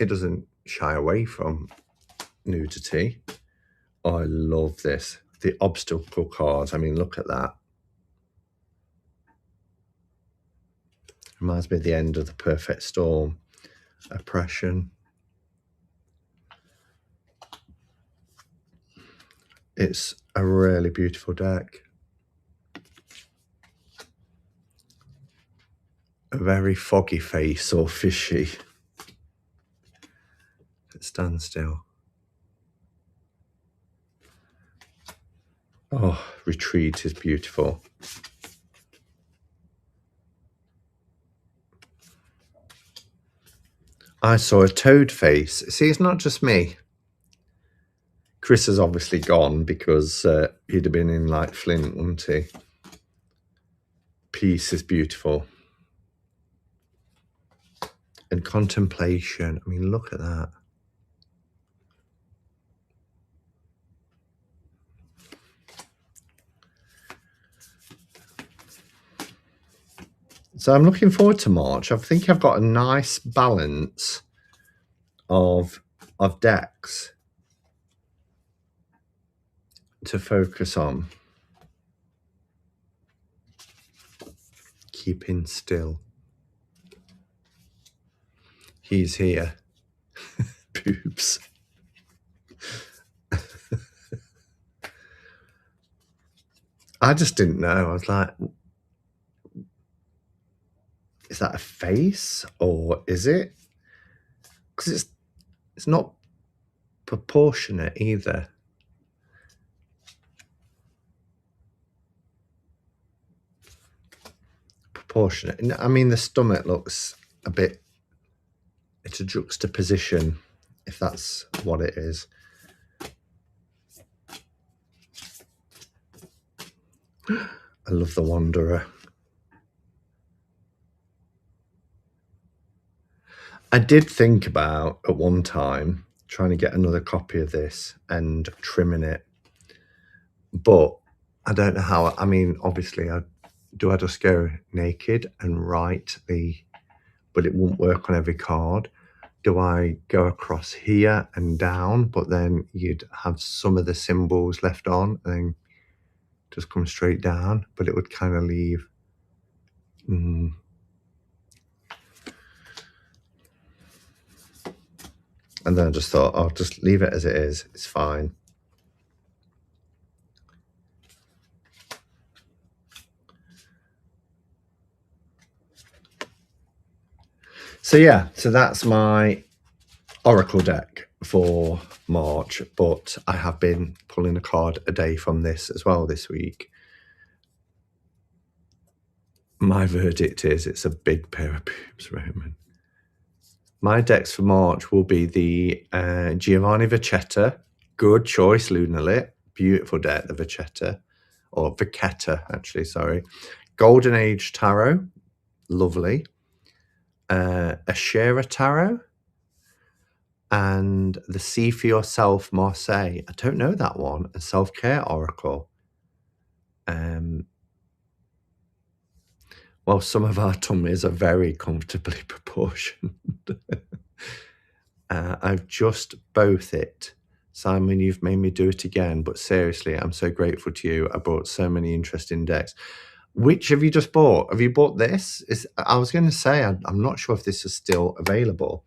doesn't shy away from nudity. Oh, I love this. The obstacle cards. I mean, look at that. Reminds me of the end of the Perfect Storm. Oppression. It's a really beautiful deck. A very foggy face or fishy. It stands still. Oh, Retreat is beautiful. I saw a toad face. See, it's not just me. Chris has obviously gone because he'd have been in like Flint, wouldn't he? Peace is beautiful. And contemplation. I mean, look at that. So I'm looking forward to March. I think I've got a nice balance of decks to focus on. Keeping still. He's here. Boobs. I just didn't know. I was like, is that a face or is it? Because it's not proportionate either. Proportionate. I mean, the stomach looks a bit. It's a juxtaposition, if that's what it is. I love the Wanderer. I did think about, at one time, trying to get another copy of this and trimming it. But I don't know how. I mean, obviously, do I just go naked and write but it won't work on every card? Do I go across here and down, but then you'd have some of the symbols left on and then just come straight down, but it would kind of leave. And then I just thought, I'll just leave it as it is. It's fine. So yeah, so that's my Oracle deck for March, but I have been pulling a card a day from this as well this week. My verdict is it's a big pair of boobs, Roman. My decks for March will be the Giovanni Vachetta. Good choice, Lunalit. Beautiful deck, the Vachetta. Or Vachetta, actually, sorry. Golden Age Tarot. Lovely. Ashera Tarot. And the See for Yourself Marseille. I don't know that one. And Self Care Oracle. Well, some of our tummies are very comfortably proportioned. I've just both it. Simon, you've made me do it again, but seriously, I'm so grateful to you. I bought so many interesting decks. Which have you just bought? Have you bought this? I was going to say, I'm not sure if this is still available.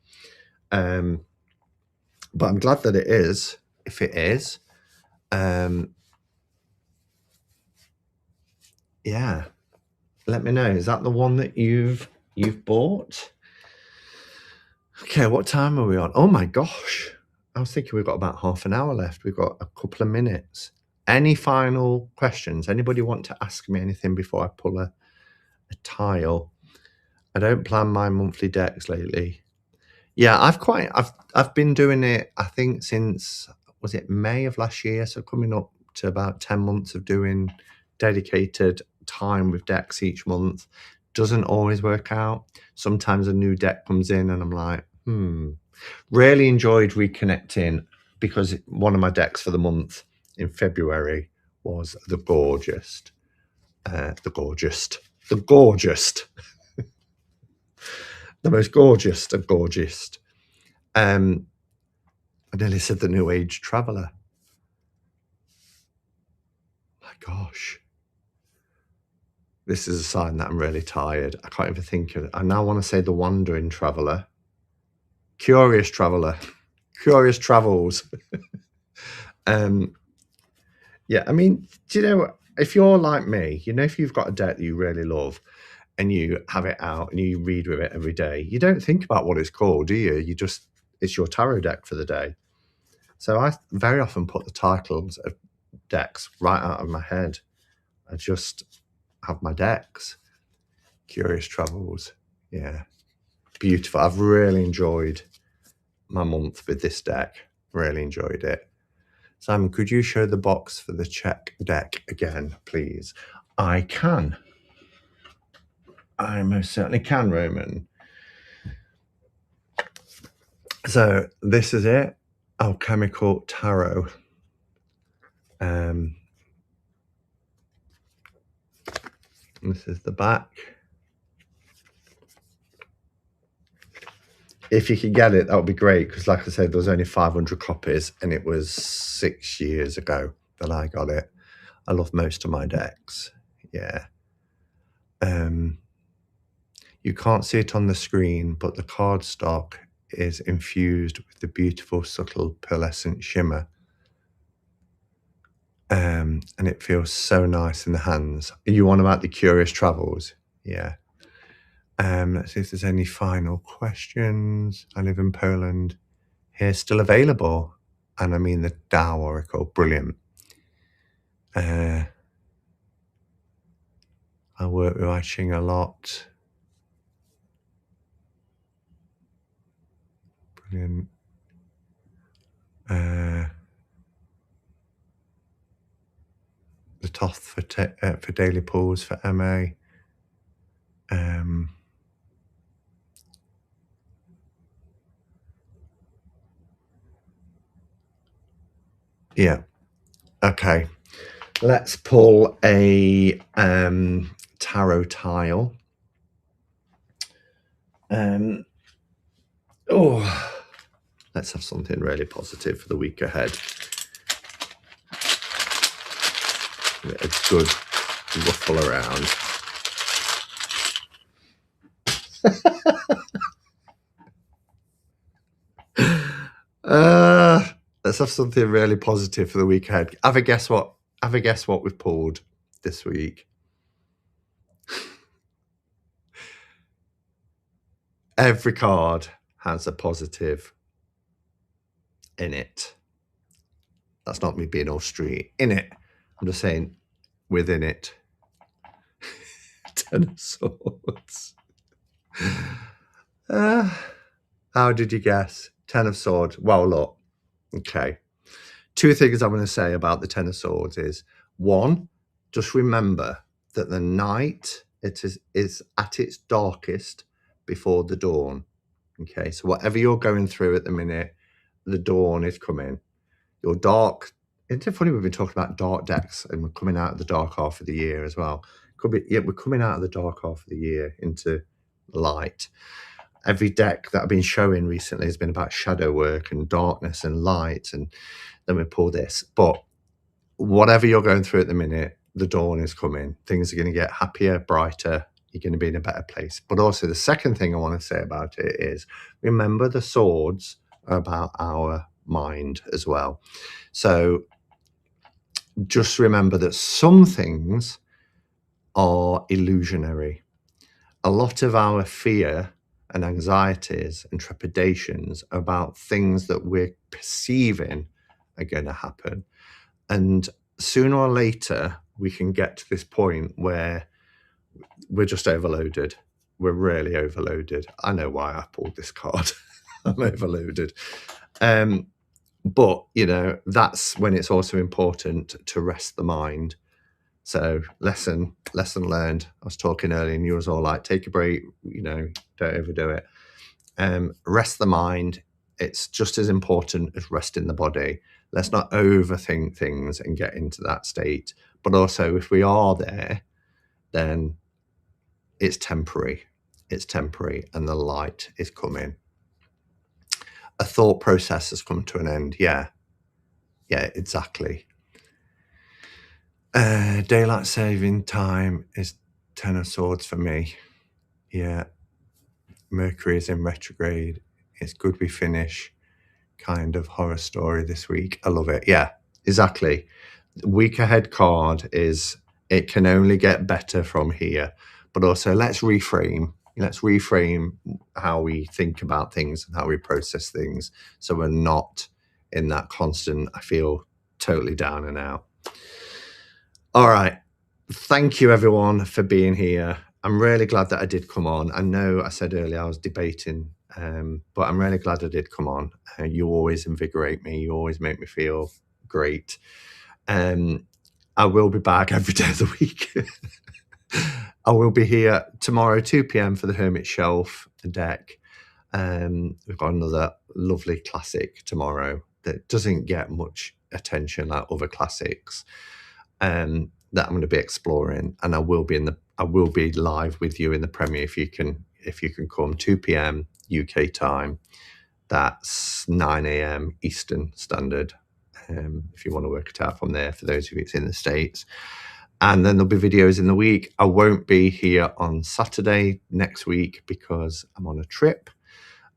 But I'm glad that it is, if it is. Yeah. Let me know. Is that the one that you've bought? Okay, what time are we on? Oh my gosh. I was thinking we've got about half an hour left. We've got a couple of minutes. Any final questions? Anybody want to ask me anything before I pull a tile? I don't plan my monthly decks lately. Yeah, I've been doing it, I think, since, was it May of last year? So coming up to about 10 months of doing dedicated time with decks each month. Doesn't always work out. Sometimes a new deck comes in and I'm like, Really enjoyed reconnecting, because one of my decks for the month in February was the gorgeous, the most gorgeous of gorgeous. I nearly said the New Age Traveller. My gosh. This is a sign that I'm really tired. I can't even think of it. I now want to say the Wandering Traveller. Curious Traveller. Curious Travels. Yeah, I mean, do you know, if you're like me, you know, if you've got a deck that you really love and you have it out and you read with it every day, you don't think about what it's called, do you? You just, it's your tarot deck for the day. So I very often put the titles of decks right out of my head. I just have my decks. Curious Travels. Yeah. Beautiful. I've really enjoyed my month with this deck. Really enjoyed it. Simon, could you show the box for the check deck again, please? I can. I most certainly can, Roman. So this is it. Alchemical Tarot. This is the back. If you could get it, that would be great, because like I said, there was only 500 copies and it was 6 years ago that I got it. I love most of my decks. Yeah. You can't see it on the screen, but the cardstock is infused with the beautiful, subtle, pearlescent shimmer. And it feels so nice in the hands. You want about the Curious Travels? Yeah. Let's see if there's any final questions. I live in Poland. Here, still available. And I mean the Tao Oracle, brilliant. I work with I Ching a lot. Brilliant. The Toth for daily pools for MA. Yeah. Okay. Let's pull a tarot tile. Let's have something really positive for the week ahead. A good ruffle around. Let's have something really positive for the week ahead. Have a guess what? Have a guess what we've pulled this week. Every card has a positive in it. That's not me being all street. In it. I'm just saying within it. 10 of Swords. How did you guess? 10 of Swords. Well, look. Okay. 2 things I'm going to say about the 10 of Swords is, one, just remember that the night is at its darkest before the dawn. Okay, so whatever you're going through at the minute, the dawn is coming. Your dark, it's funny we've been talking about dark decks and we're coming out of the dark half of the year as well. Could be, yeah, we're coming out of the dark half of the year into light. Every deck that I've been showing recently has been about shadow work and darkness and light, and then we pull this. But whatever you're going through at the minute, the dawn is coming. Things are going to get happier, brighter. You're going to be in a better place. But also the second thing I want to say about it is, remember the swords are about our mind as well. So just remember that some things are illusionary. A lot of our fear and anxieties and trepidations about things that we're perceiving are going to happen. And sooner or later, we can get to this point where we're just overloaded. We're really overloaded. I know why I pulled this card. I'm overloaded. But, you know, that's when it's also important to rest the mind. So lesson learned. I was talking earlier and you was all like, take a break, you know, don't overdo it. Rest the mind. It's just as important as resting the body. Let's not overthink things and get into that state. But also, if we are there, then it's temporary. It's temporary and the light is coming. A thought process has come to an end. Yeah, exactly. Daylight saving time is 10 of Swords for me. Yeah. Mercury is in retrograde. It's good we finish. Kind of horror story this week. I love it. Yeah, exactly. Week ahead card is, it can only get better from here. But also let's reframe how we think about things and how we process things, so we're not in that constant, I feel totally down and out. All right. Thank you everyone for being here. I'm really glad that I did come on. I know I said earlier I was debating, but I'm really glad I did come on. You always invigorate me. You always make me feel great. I will be back every day of the week. I will be here tomorrow, 2 p.m. for the Hermit Shelf deck. We've got another lovely classic tomorrow that doesn't get much attention like other classics. That I'm going to be exploring, and I will be live with you in the premiere if you can come. 2 p.m. UK time. That's 9 a.m. Eastern Standard. If you want to work it out from there, for those of you it's in the States. And then there'll be videos in the week. I won't be here on Saturday next week because I'm on a trip,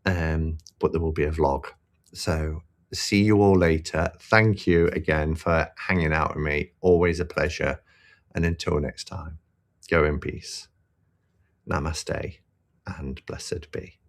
but there will be a vlog. So see you all later. Thank you again for hanging out with me. Always a pleasure. And until next time, go in peace. Namaste and blessed be.